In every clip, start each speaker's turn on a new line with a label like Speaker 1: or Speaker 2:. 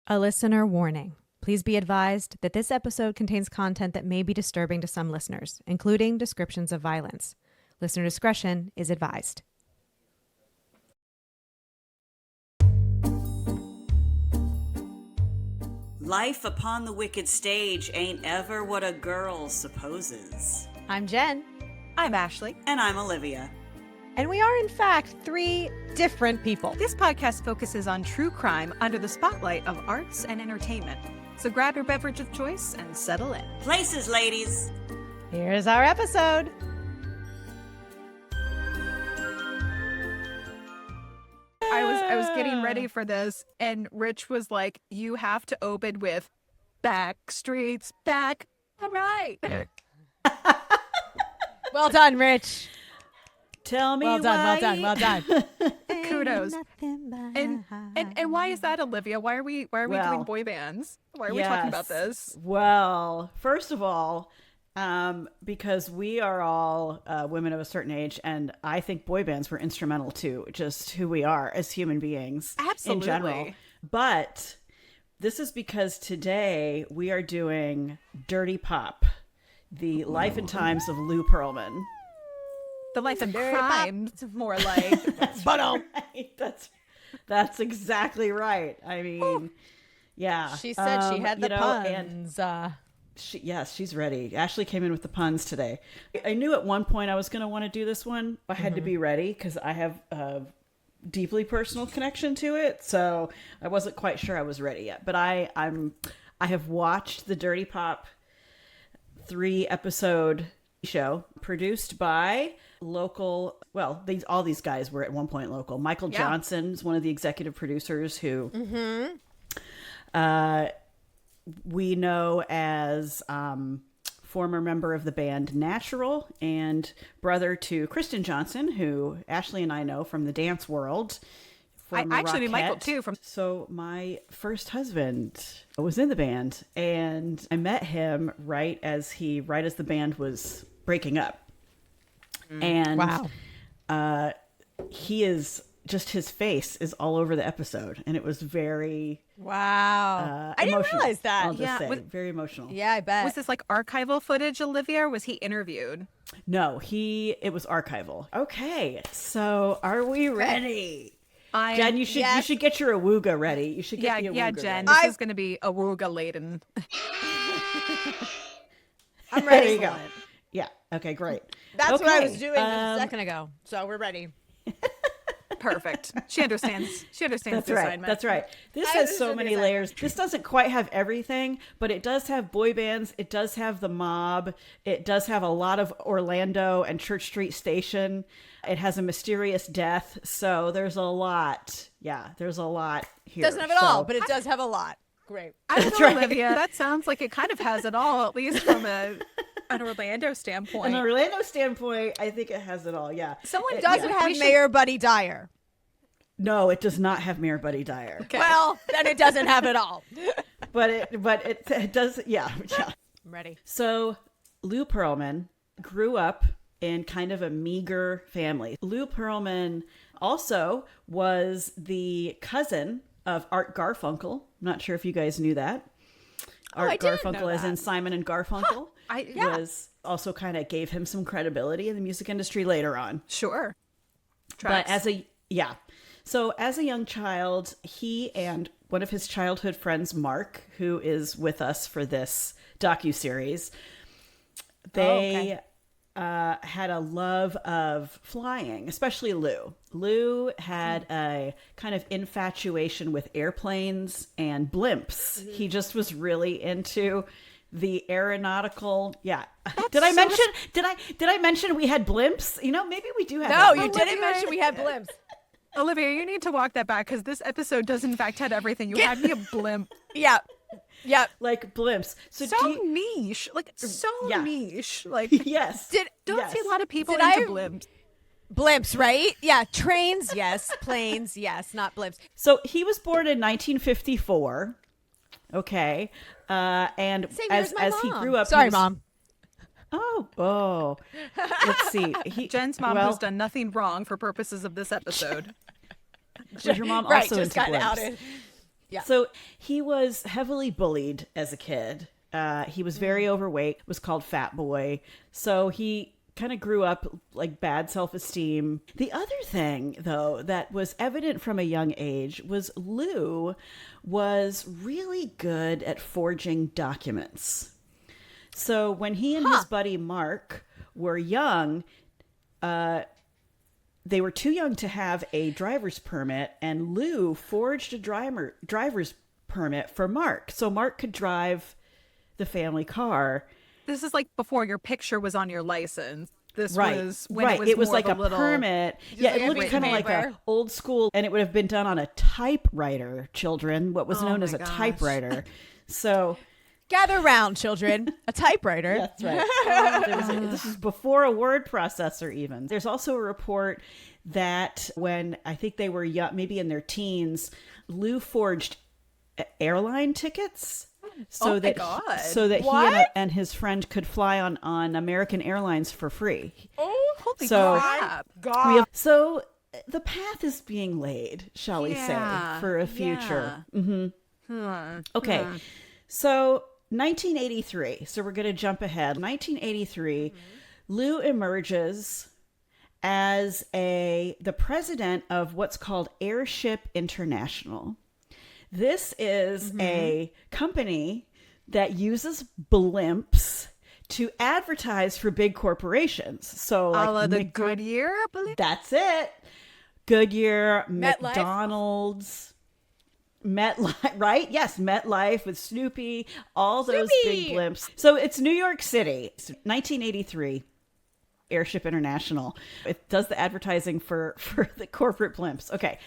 Speaker 1: A listener warning. Please be advised that this episode contains content that may be disturbing to some listeners, including descriptions of violence. Listener discretion is advised.
Speaker 2: Life upon the wicked stage ain't ever what a girl supposes.
Speaker 1: I'm Jen.
Speaker 3: I'm Ashley.
Speaker 2: And I'm Olivia.
Speaker 1: And we are, in fact, three different people.
Speaker 3: This podcast focuses on true crime under the spotlight of arts and entertainment. So grab your beverage of choice and settle in.
Speaker 2: Places, ladies.
Speaker 1: Here's our episode.
Speaker 3: I was getting ready for this, and Rich was like, you have to open with Backstreet's back. All right.
Speaker 1: Well done, Rich.
Speaker 2: Tell me
Speaker 1: well done.
Speaker 3: Kudos. And why is that, Olivia? Why are we doing boy bands? Why are we talking about this?
Speaker 4: Well, first of all, because we are all women of a certain age, and I think boy bands were instrumental to just who we are as human beings.
Speaker 3: Absolutely.
Speaker 4: In general. But this is because today we are doing Dirty Pop, the life and times of Lou Pearlman.
Speaker 3: The life and crime, more like.
Speaker 4: That's right. That's exactly right. I mean, yeah.
Speaker 1: She said she had the puns.
Speaker 4: She's ready. Ashley came in with the puns today. I knew at one point I was going to want to do this one. I had to be ready because I have a deeply personal connection to it. So I wasn't quite sure I was ready yet. But I have watched the Dirty Pop 3-episode show produced by local, well, all these guys were at one point local. Michael Johnson is one of the executive producers who we know as former member of the band Natural and brother to Kristen Johnson, who Ashley and I know from the dance world.
Speaker 3: I actually knew Michael too.
Speaker 4: So my first husband was in the band, and I met him right as the band was breaking up. And
Speaker 1: wow.
Speaker 4: He is just, his face is all over the episode, and it was very
Speaker 1: wow. I didn't realize that.
Speaker 4: I'll just say very emotional.
Speaker 1: Yeah, I bet.
Speaker 3: Was this like archival footage, Olivia, or was he interviewed?
Speaker 4: No, it was archival. Okay, so are we ready? Jen, you should get your awooga ready. You should get the awooga
Speaker 3: Jen,
Speaker 4: ready.
Speaker 3: this is going to be awooga laden.
Speaker 1: I'm ready.
Speaker 4: There you go. Yeah. Okay, great.
Speaker 1: That's what I was doing a second ago. So we're ready.
Speaker 3: Perfect. She understands.
Speaker 4: That's
Speaker 3: the
Speaker 4: right.
Speaker 3: assignment.
Speaker 4: That's right. This has so many layers. This doesn't quite have everything, but it does have boy bands. It does have the mob. It does have a lot of Orlando and Church Street Station. It has a mysterious death. So there's a lot. Yeah, there's a lot here.
Speaker 1: Doesn't have it all, but it does have a lot. Great.
Speaker 3: I don't know, Olivia. That sounds like it kind of has it all, at least from an Orlando standpoint.
Speaker 4: An Orlando standpoint, I think it has it all. Yeah.
Speaker 1: Someone doesn't have Mayor Buddy Dyer.
Speaker 4: No, it does not have Mayor Buddy Dyer.
Speaker 1: Okay. Well, then it doesn't have it all.
Speaker 4: but it does. Yeah.
Speaker 1: I'm ready.
Speaker 4: So Lou Pearlman grew up in kind of a meager family. Lou Pearlman also was the cousin of Art Garfunkel. I'm not sure if you guys knew that. Art Garfunkel, as in Simon and Garfunkel, was also kind of gave him some credibility in the music industry later on.
Speaker 3: Sure.
Speaker 4: But as a young child, he and one of his childhood friends, Mark, who is with us for this docuseries, they had a love of flying, especially Lou. Lou had a kind of infatuation with airplanes and blimps. Mm-hmm. He just was really into the aeronautical. Yeah. Did I mention we had blimps? You know, maybe we do have.
Speaker 1: No, you didn't mention we had blimps.
Speaker 3: Olivia, you need to walk that back because this episode does in fact have everything. You had me a blimp.
Speaker 1: Yeah. Yep.
Speaker 4: Like blimps.
Speaker 3: So niche. Like so niche. Like
Speaker 4: yes.
Speaker 3: Don't see a lot of people into blimps.
Speaker 1: Blimps, right? Yeah. Trains, yes. Planes, yes. Not blimps.
Speaker 4: So he was born in 1954. Okay. And as he grew up,
Speaker 1: sorry, Mom.
Speaker 4: Oh. Let's see.
Speaker 3: Jen's mom has done nothing wrong for purposes of this episode.
Speaker 4: Was your mom
Speaker 1: right,
Speaker 4: also
Speaker 1: just
Speaker 4: into
Speaker 1: got
Speaker 4: blimps?
Speaker 1: outed. Yeah.
Speaker 4: So he was heavily bullied as a kid. He was very overweight, was called Fat Boy. So he kind of grew up like bad self-esteem. The other thing, though, that was evident from a young age was Lou was really good at forging documents. So when he and his buddy Mark were young, they were too young to have a driver's permit, and Lou forged a driver's permit for Mark. So Mark could drive the family car.
Speaker 3: This is like before your picture was on your license. This
Speaker 4: Right.
Speaker 3: was when
Speaker 4: right.
Speaker 3: it was more
Speaker 4: like
Speaker 3: of
Speaker 4: a
Speaker 3: little...
Speaker 4: permit.
Speaker 1: Just
Speaker 4: Yeah,
Speaker 1: like
Speaker 4: it
Speaker 1: a
Speaker 4: looked
Speaker 1: written
Speaker 4: kind of like
Speaker 1: paper.
Speaker 4: a old school, and it would have been done on a typewriter, children, what was
Speaker 3: Oh
Speaker 4: known
Speaker 3: my
Speaker 4: as a
Speaker 3: gosh.
Speaker 4: typewriter. So
Speaker 1: Gather round, children. A typewriter.
Speaker 4: that's right. This is before a word processor even. There's also a report that when I think they were young, maybe in their teens, Lou forged airline tickets so
Speaker 3: Oh my
Speaker 4: that
Speaker 3: God.
Speaker 4: he
Speaker 1: What?
Speaker 4: and his friend could fly on American Airlines for free.
Speaker 3: Oh, holy
Speaker 4: So-
Speaker 3: crap.
Speaker 1: God.
Speaker 4: So the path is being laid, shall we say,
Speaker 3: Yeah.
Speaker 4: for a future. Okay.
Speaker 3: Hmm.
Speaker 4: So 1983. So we're going to jump ahead. 1983, Lou emerges as the president of what's called Airship International. This is a company that uses blimps to advertise for big corporations. So like
Speaker 3: A la the Goodyear, I believe.
Speaker 4: that's it. Goodyear,
Speaker 1: MetLife?
Speaker 4: McDonald's, MetLife, right? Yes, MetLife with Snoopy, all those big
Speaker 1: Snoopy!
Speaker 4: blimps. So it's New York City, it's 1983, Airship International. It does the advertising for the corporate blimps. Okay.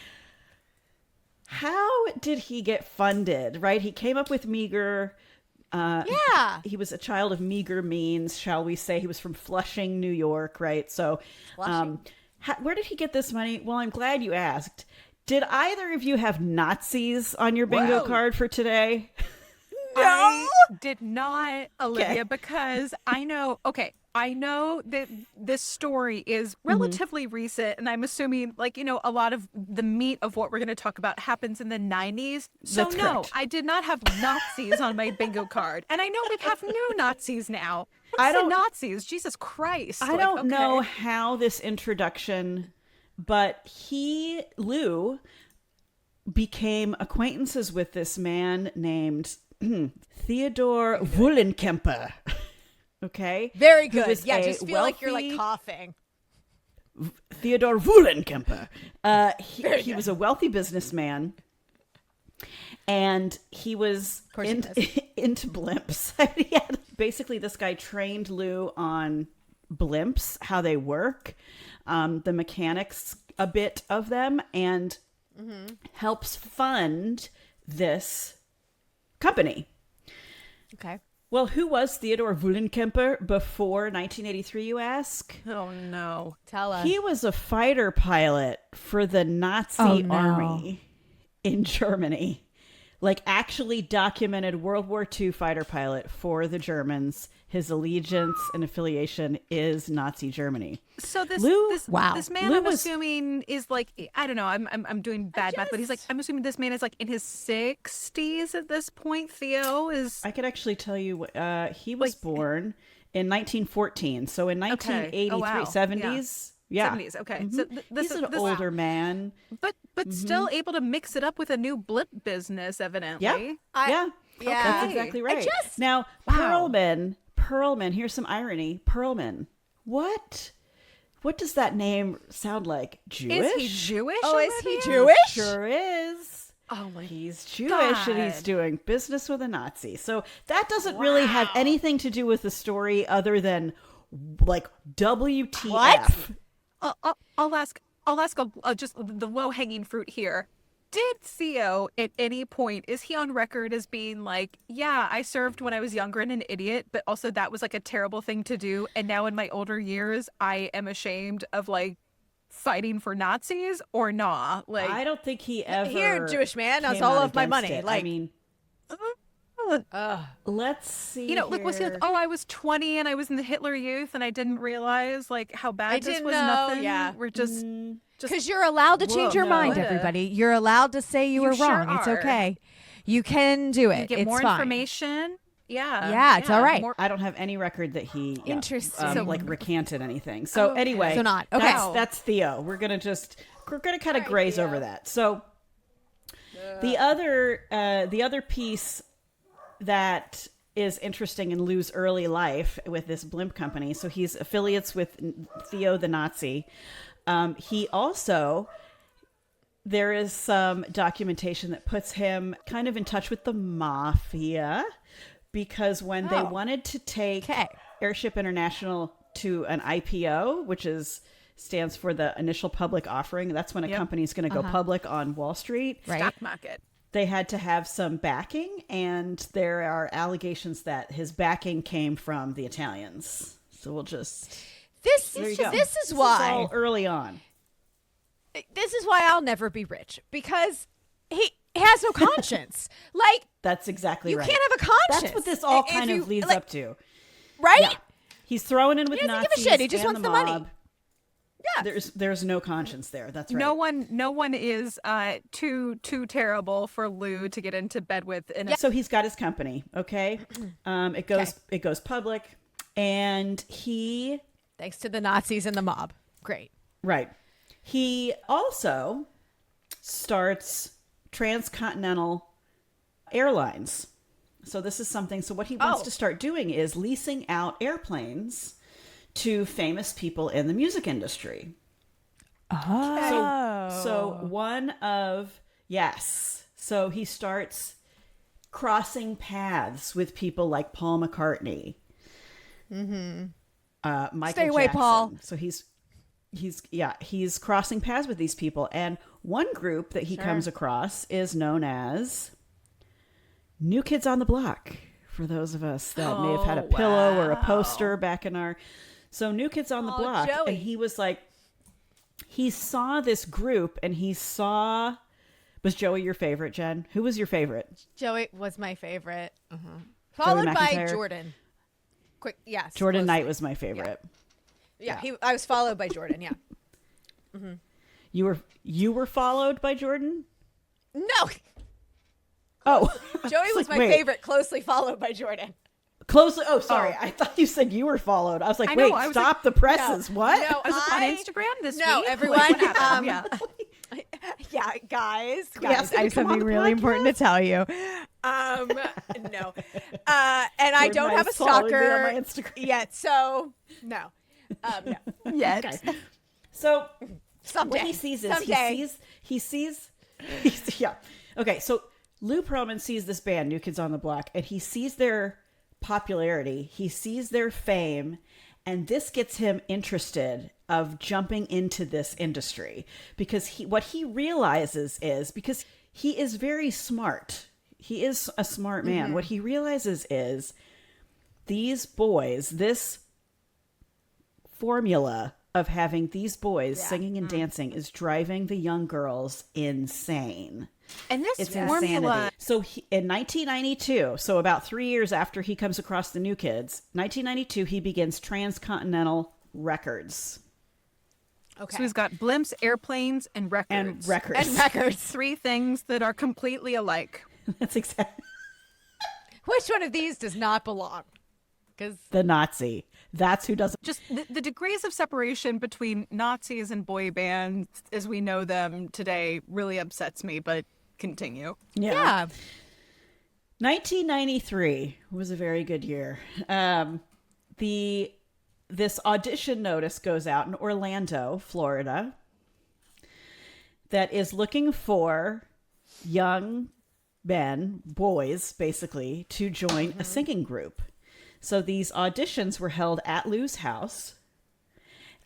Speaker 4: How did he get funded, right? He came up with meager...
Speaker 1: Yeah.
Speaker 4: He was a child of meager means, shall we say. He was from Flushing, New York, right? So where did he get this money? Well, I'm glad you asked. Did either of you have Nazis on your bingo
Speaker 3: Whoa.
Speaker 4: card for today?
Speaker 3: I did not, Olivia,
Speaker 4: Okay.
Speaker 3: because I know that this story is relatively recent, and I'm assuming, like, a lot of the meat of what we're going to talk about happens in the 90s. So
Speaker 4: That's
Speaker 3: no,
Speaker 4: correct.
Speaker 3: I did not have Nazis on my bingo card. And I know we have new Nazis now.
Speaker 4: I
Speaker 3: I
Speaker 4: don't-
Speaker 3: don't Nazis. Jesus Christ.
Speaker 4: I don't know how this introduction, but Lou, became acquaintances with this man named Theodore Woolenkemper. Okay?
Speaker 1: Very
Speaker 4: Who
Speaker 1: good.
Speaker 4: was
Speaker 1: Yeah,
Speaker 4: a
Speaker 1: just feel like you're like
Speaker 4: wealthy-
Speaker 1: coughing.
Speaker 4: Theodore Woolenkemper. He was a wealthy businessman, and he was
Speaker 1: course he
Speaker 4: into blimps. Basically, this guy trained Lou on blimps, how they work, the mechanics, a bit of them, and helps fund this company.
Speaker 1: Okay.
Speaker 4: Well, who was Theodore Woolenkemper before 1983, you ask?
Speaker 3: Oh, no.
Speaker 1: Tell us.
Speaker 4: He was a fighter pilot for the Nazi
Speaker 1: Oh, no.
Speaker 4: army in Germany. Like, actually documented World War II fighter pilot for the Germans. His allegiance and affiliation is Nazi Germany.
Speaker 3: So this
Speaker 4: Lou-
Speaker 1: Wow.
Speaker 3: this man,
Speaker 4: Lou
Speaker 3: I'm
Speaker 4: was-
Speaker 3: assuming, is like, I don't know, I'm doing bad math, but he's like, I'm assuming this man is like in his 60s at this point. Theo is
Speaker 4: I could actually tell you, he was born in 1914. So in 1983,
Speaker 3: Oh, wow.
Speaker 4: 70s. Yeah.
Speaker 3: 70s. Okay, so this
Speaker 4: He's
Speaker 3: is
Speaker 4: an older man.
Speaker 3: but still able to mix it up with a new blimp business, evidently.
Speaker 4: Yeah.
Speaker 1: Yeah.
Speaker 4: That's
Speaker 3: Okay.
Speaker 4: exactly
Speaker 1: I
Speaker 4: right.
Speaker 1: just-
Speaker 4: Now,
Speaker 3: Wow.
Speaker 4: Pearlman, here's some irony. Pearlman. What does that name sound like? Jewish?
Speaker 3: Is he Jewish?
Speaker 1: Oh, is he
Speaker 3: Olivia?
Speaker 1: Jewish?
Speaker 4: Sure is.
Speaker 3: Oh my
Speaker 4: He's Jewish and he's
Speaker 3: God.
Speaker 4: doing business with a Nazi. So that doesn't really have anything to do with the story other than like WTF.
Speaker 1: What?
Speaker 3: I'll ask just the low hanging fruit here. Did Theo at any point, is he on record as being like, yeah, I served when I was younger and an idiot, but also that was like a terrible thing to do, and now in my older years I am ashamed of like fighting for Nazis, or nah? Like,
Speaker 4: I don't think he ever.
Speaker 1: Here, Jewish man, that's
Speaker 4: came
Speaker 1: all
Speaker 4: out
Speaker 1: of my
Speaker 4: against
Speaker 1: money.
Speaker 4: it.
Speaker 1: Like,
Speaker 4: I mean, let's see.
Speaker 3: like, was he like,
Speaker 4: here.
Speaker 3: oh, I was 20 and I was in the Hitler Youth and I didn't realize like how bad
Speaker 1: I
Speaker 3: this
Speaker 1: didn't
Speaker 3: was.
Speaker 1: know,
Speaker 3: Nothing.
Speaker 1: yeah.
Speaker 3: We're just
Speaker 1: because you're allowed to change your
Speaker 4: no.
Speaker 1: mind,
Speaker 3: What a-
Speaker 1: everybody. You're allowed to say you were
Speaker 3: sure
Speaker 1: wrong. It's
Speaker 3: are.
Speaker 1: okay. You can do it.
Speaker 3: You get
Speaker 1: it's
Speaker 3: more
Speaker 1: fine.
Speaker 3: information. Yeah.
Speaker 1: Yeah, it's all right.
Speaker 4: I don't have any record that he
Speaker 1: Interesting.
Speaker 4: like recanted anything. So anyway,
Speaker 1: So not okay.
Speaker 4: That's Theo. We're gonna kind of graze over that. So the other piece that is interesting in Lou's early life with this Blimp company. So he's affiliates with Theo the Nazi. He also, there is some documentation that puts him kind of in touch with the mafia, because when they wanted to take Airship International to an IPO, which stands for the initial public offering, that's when a company is going to go public on Wall Street.
Speaker 1: Right.
Speaker 3: Stock market.
Speaker 4: They had to have some backing, and there are allegations that his backing came from the Italians. So we'll just...
Speaker 1: This is why
Speaker 4: all early on.
Speaker 1: This is why I'll never be rich, because he has no conscience. Like,
Speaker 4: that's exactly
Speaker 1: you
Speaker 4: right.
Speaker 1: can't have a conscience.
Speaker 4: That's what this all kind of leads up to,
Speaker 1: right?
Speaker 4: Yeah. He's throwing in with
Speaker 1: He doesn't
Speaker 4: Nazis.
Speaker 1: give a shit. He just
Speaker 4: and
Speaker 1: wants
Speaker 4: the
Speaker 1: the money.
Speaker 4: mob.
Speaker 1: Yeah,
Speaker 4: There's no conscience there. That's right.
Speaker 3: No one is too terrible for Lou to get into bed with.
Speaker 4: So he's got his company. Okay, it goes public, and he,
Speaker 1: thanks to the Nazis and the mob. Great.
Speaker 4: right. He also starts Transcontinental Airlines. So this is something. So what he wants to start doing is leasing out airplanes to famous people in the music industry.
Speaker 1: Oh.
Speaker 4: So he starts crossing paths with people like Paul McCartney. Mm-hmm. Michael
Speaker 1: Stay away,
Speaker 4: Jackson.
Speaker 1: Paul.
Speaker 4: So he's crossing paths with these people. And one group that he comes across is known as New Kids on the Block. For those of us that may have had a pillow or a poster back in our... So New Kids on the Block.
Speaker 1: Joey.
Speaker 4: And he was like... He saw this group and he saw... Was Joey your favorite, Jen? Who was your favorite?
Speaker 1: Joey was my favorite. Followed by
Speaker 4: McIntyre?
Speaker 1: Jordan. Quick, yes.
Speaker 4: Jordan
Speaker 1: close.
Speaker 4: Knight was my favorite.
Speaker 1: Yeah, I was followed by Jordan, yeah.
Speaker 4: You were followed by Jordan?
Speaker 1: No.
Speaker 4: Oh.
Speaker 1: Joey was my
Speaker 4: wait.
Speaker 1: favorite, closely followed by Jordan.
Speaker 4: Closely. Oh, sorry. I thought you said you were followed. I was like,
Speaker 3: I was
Speaker 4: stop the presses. What?
Speaker 1: No,
Speaker 3: I was on Instagram this week.
Speaker 1: No, everyone.
Speaker 3: Like, what happened?
Speaker 1: Yeah, guys,
Speaker 4: Yes,
Speaker 1: I have
Speaker 4: come on
Speaker 1: something
Speaker 4: the
Speaker 1: really important to tell you. No. And I don't have a stalker
Speaker 4: on my Instagram.
Speaker 1: yet, so no. No.
Speaker 3: Yet.
Speaker 4: Okay. So
Speaker 1: Someday.
Speaker 4: what he sees is
Speaker 1: Someday.
Speaker 4: he sees yeah. Okay, so Lou Pearlman sees this band, New Kids on the Block, and he sees their popularity, he sees their fame, and this gets him interested of jumping into this industry, because what he realizes is, because he is very smart, he is a smart man. What he realizes is these boys, this formula of having these boys singing and dancing is driving the young girls insane.
Speaker 3: And this
Speaker 4: It's
Speaker 3: formula.
Speaker 4: insanity. So in 1992, so about 3 years after he comes across the New Kids, 1992, he begins Transcontinental Records.
Speaker 1: Okay.
Speaker 3: So he's got blimps, airplanes, and records.
Speaker 4: And records.
Speaker 3: Three things that are completely alike.
Speaker 4: That's exactly.
Speaker 1: Which one of these does not belong? Because
Speaker 4: The Nazi. That's who doesn't.
Speaker 3: Just the degrees of separation between Nazis and boy bands as we know them today really upsets me, but continue.
Speaker 1: yeah.
Speaker 4: 1993 was a very good year. This audition notice goes out in Orlando, Florida, that is looking for young men, boys, basically, to join a singing group. So these auditions were held at Lou's house,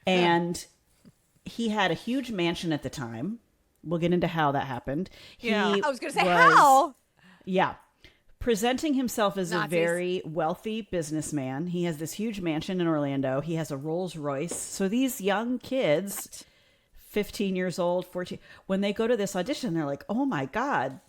Speaker 4: and he had a huge mansion at the time. We'll get into how that happened.
Speaker 3: Yeah.
Speaker 1: I was going to say, how?
Speaker 4: Yeah. Presenting himself as
Speaker 1: Nazis.
Speaker 4: a very wealthy businessman. He has this huge mansion in Orlando. He has a Rolls Royce. So these young kids, 15 years old, 14, when they go to this audition, they're like, oh my God.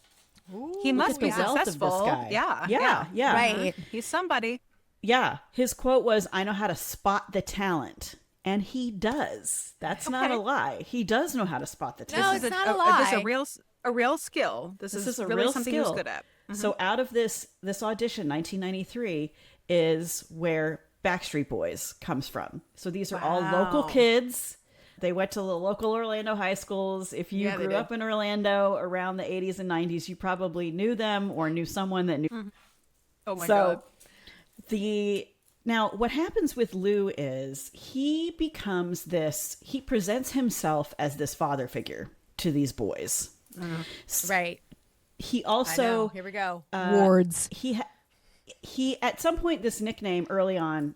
Speaker 3: He
Speaker 4: look
Speaker 3: must
Speaker 4: at
Speaker 3: be
Speaker 4: the wealth of this
Speaker 3: successful.
Speaker 4: guy.
Speaker 3: Yeah.
Speaker 4: Yeah.
Speaker 1: Right.
Speaker 3: He's somebody.
Speaker 4: Yeah. His quote was, I know how to spot the talent. And he does. That's not a lie. He does know how to spot the
Speaker 1: No,
Speaker 4: talent.
Speaker 1: it's not a lie.
Speaker 3: This is a real skill. This is
Speaker 4: a
Speaker 3: really
Speaker 4: real
Speaker 3: something
Speaker 4: skill.
Speaker 3: he was good at.
Speaker 4: So out of this audition, 1993, is where Backstreet Boys comes from. So these are all local kids. They went to the local Orlando high schools. If you grew up in Orlando around the 80s and 90s, you probably knew them or knew someone that knew.
Speaker 3: Oh my God.
Speaker 4: Now, what happens with Lou is he presents himself as this father figure to these boys.
Speaker 1: Right.
Speaker 4: He also,
Speaker 1: here we go.
Speaker 3: Wards.
Speaker 4: He at some point, this nickname early on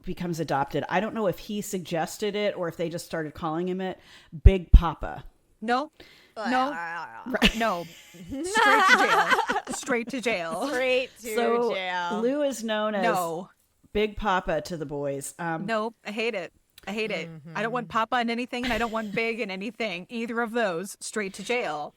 Speaker 4: becomes adopted. I don't know if he suggested it or if they just started calling him it. Big Papa.
Speaker 3: No. No. Straight to jail. Straight to jail.
Speaker 4: Lou is known as Big Papa to the boys.
Speaker 3: No, I hate it. I don't want Papa in anything, and I don't want Big in anything. Either of those, straight to jail.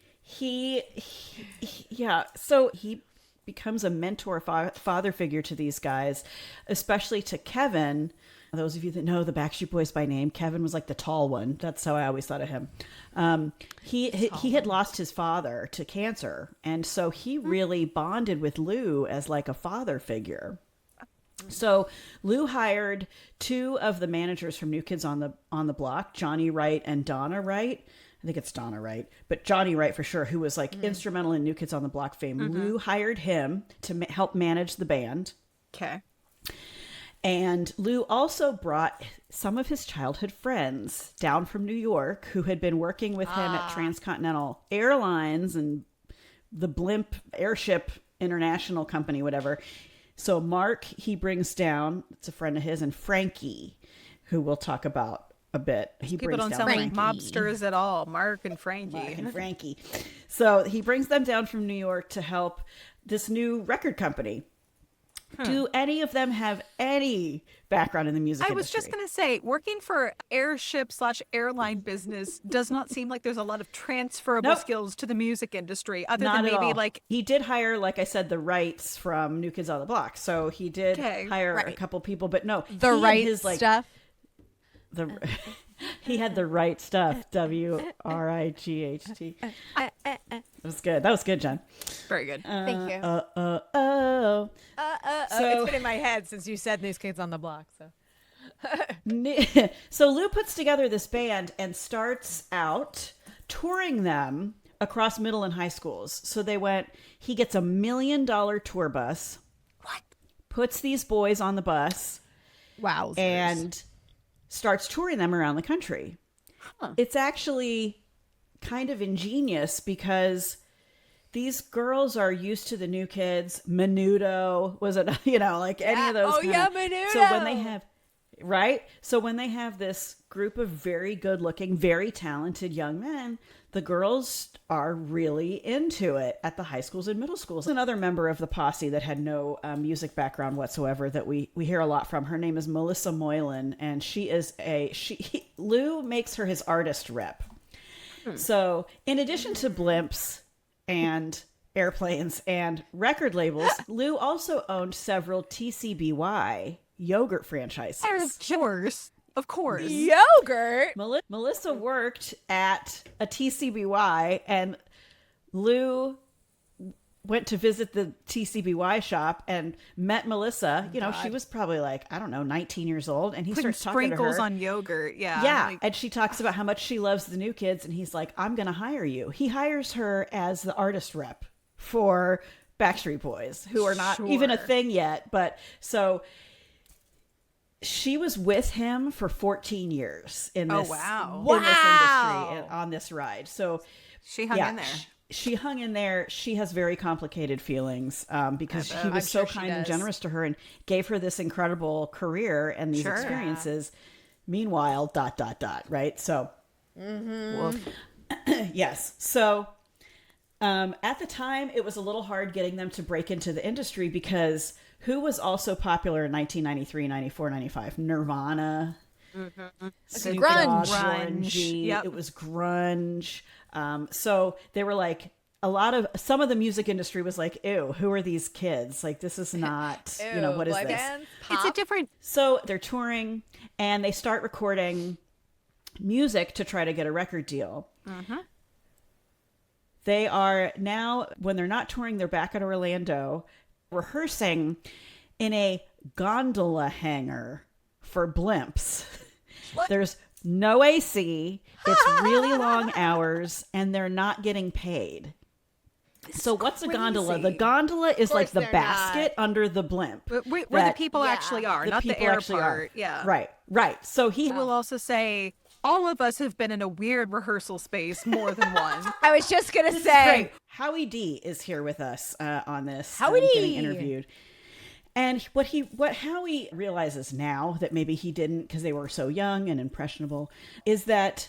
Speaker 4: So he becomes a mentor, father figure to these guys, especially to Kevin. Those of you that know the Backstreet Boys by name, Kevin was like the tall one. That's how I always thought of him. He had lost his father to cancer, and so he really bonded with Lou as like a father figure. So Lou hired two of the managers from New Kids on the Block, Johnny Wright and Donna Wright. I think it's Donna Wright, but Johnny Wright for sure, who was like instrumental in New Kids on the Block fame. Lou hired him to help manage the band.
Speaker 3: Okay.
Speaker 4: And Lou also brought some of his childhood friends down from New York who had been working with him at Transcontinental Airlines and the Blimp Airship International Company, whatever. So Mark, he brings down, it's a friend of his, and Frankie, who we'll talk about a bit.
Speaker 3: People don't sound like mobsters at all. Mark and Frankie.
Speaker 4: So he brings them down from New York to help this new record company. Do any of them have any background in the music industry?
Speaker 3: I was just going to say, working for airship/airline business does not seem like there's a lot of transferable skills to the music industry, other than maybe like...
Speaker 4: He did hire, like I said, the Wrights from New Kids on the Block. So he did hire a couple people, but no.
Speaker 1: The right stuff?
Speaker 4: He had the right stuff. WRIGHT. That was good. That was good, Jen.
Speaker 3: Very good.
Speaker 1: Thank you. It's been in my head since you said New Kids on the Block.
Speaker 4: So Lou puts together this band and starts out touring them across middle and high schools. So he gets $1 million tour bus.
Speaker 3: What?
Speaker 4: Puts these boys on the bus.
Speaker 1: Wow.
Speaker 4: And starts touring them around the country. It's actually kind of ingenious because these girls are used to the New Kids. Menudo was it, like any of those.
Speaker 1: Menudo.
Speaker 4: So when they have this group of very good looking, very talented young men, the girls are really into it at the high schools and middle schools. Another member of the posse that had no music background whatsoever that we hear a lot from. Her name is Melissa Moylan, and Lou makes her his artist rep. So in addition to Blimps and airplanes and record labels, Lou also owned several TCBY yogurt franchises.
Speaker 3: Of course.
Speaker 1: Yogurt?
Speaker 4: Melissa worked at a TCBY, and Lou went to visit the TCBY shop and met Melissa. She was probably like, I don't know, 19 years old. And he starts talking to her.
Speaker 3: Sprinkles on yogurt. Yeah.
Speaker 4: Yeah. And she talks about how much she loves the New Kids. And he's like, I'm going to hire you. He hires her as the artist rep for Backstreet Boys, who are not even a thing yet. But so... She was with him for 14 years in this, in this industry and on this ride. So
Speaker 3: she hung in there.
Speaker 4: She hung in there. She has very complicated feelings because he was so kind and generous to her and gave her this incredible career and these experiences. Meanwhile, ... Right? So, yes. So, at the time, it was a little hard getting them to break into the industry because who was also popular in 1993, 94, 95? Nirvana.
Speaker 1: Grunge.
Speaker 4: Grunge. Yep. It was grunge. So they were like, some of the music industry was like, ew, who are these kids? Like, this is not, what is this?
Speaker 3: It's a different...
Speaker 4: So they're touring and they start recording music to try to get a record deal. They are now, when they're not touring, they're back at Orlando rehearsing in a gondola hangar for Blimps.
Speaker 3: What?
Speaker 4: There's no AC. It's really long hours, and they're not getting paid. So what's a gondola? The gondola is like the basket under the blimp.
Speaker 3: Where the people actually are, not the air part. Yeah.
Speaker 4: Right. So he
Speaker 3: will also say, all of us have been in a weird rehearsal space more than once.
Speaker 1: I was just going to say.
Speaker 4: Howie D is here with us on this.
Speaker 1: Howie D.
Speaker 4: Getting interviewed. And what Howie realizes now that maybe he didn't because they were so young and impressionable is that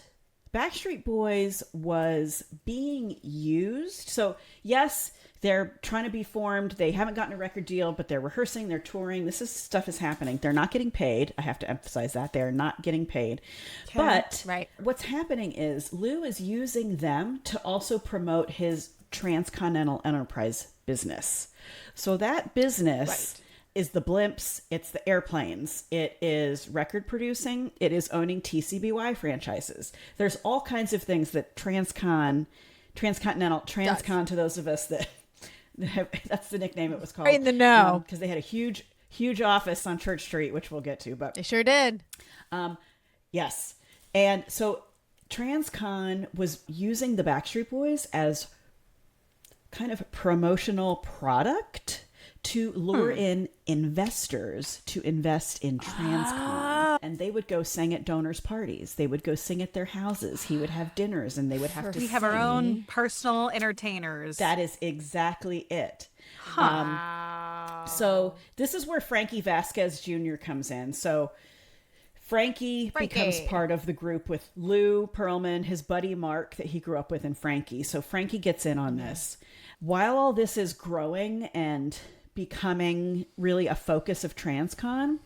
Speaker 4: Backstreet Boys was being used. So yes, they're trying to be formed. They haven't gotten a record deal, but they're rehearsing, they're touring. Stuff is happening. They're not getting paid. I have to emphasize that. They're not getting paid. Okay. But what's happening is Lou is using them to also promote his transcontinental enterprise business. So that business is the Blimps, it's the airplanes, it is record producing, it is owning TCBY franchises. There's all kinds of things that Transcon to those of us that that's the nickname it was called.
Speaker 1: In the know.
Speaker 4: Because they had a huge office on Church Street, which we'll get to. But
Speaker 1: they sure did.
Speaker 4: Yes. And so Transcon was using the Backstreet Boys as kind of a promotional product to lure in investors to invest in Transcon. And they would go sing at donors' parties. They would go sing at their houses. He would have dinners and they would have to
Speaker 3: We have our own personal entertainers.
Speaker 4: That is exactly it. So this is where Frankie Vasquez Jr. comes in. So Frankie becomes part of the group with Lou Pearlman, his buddy Mark that he grew up with, and Frankie. So Frankie gets in on this. While all this is growing and becoming really a focus of Transcon,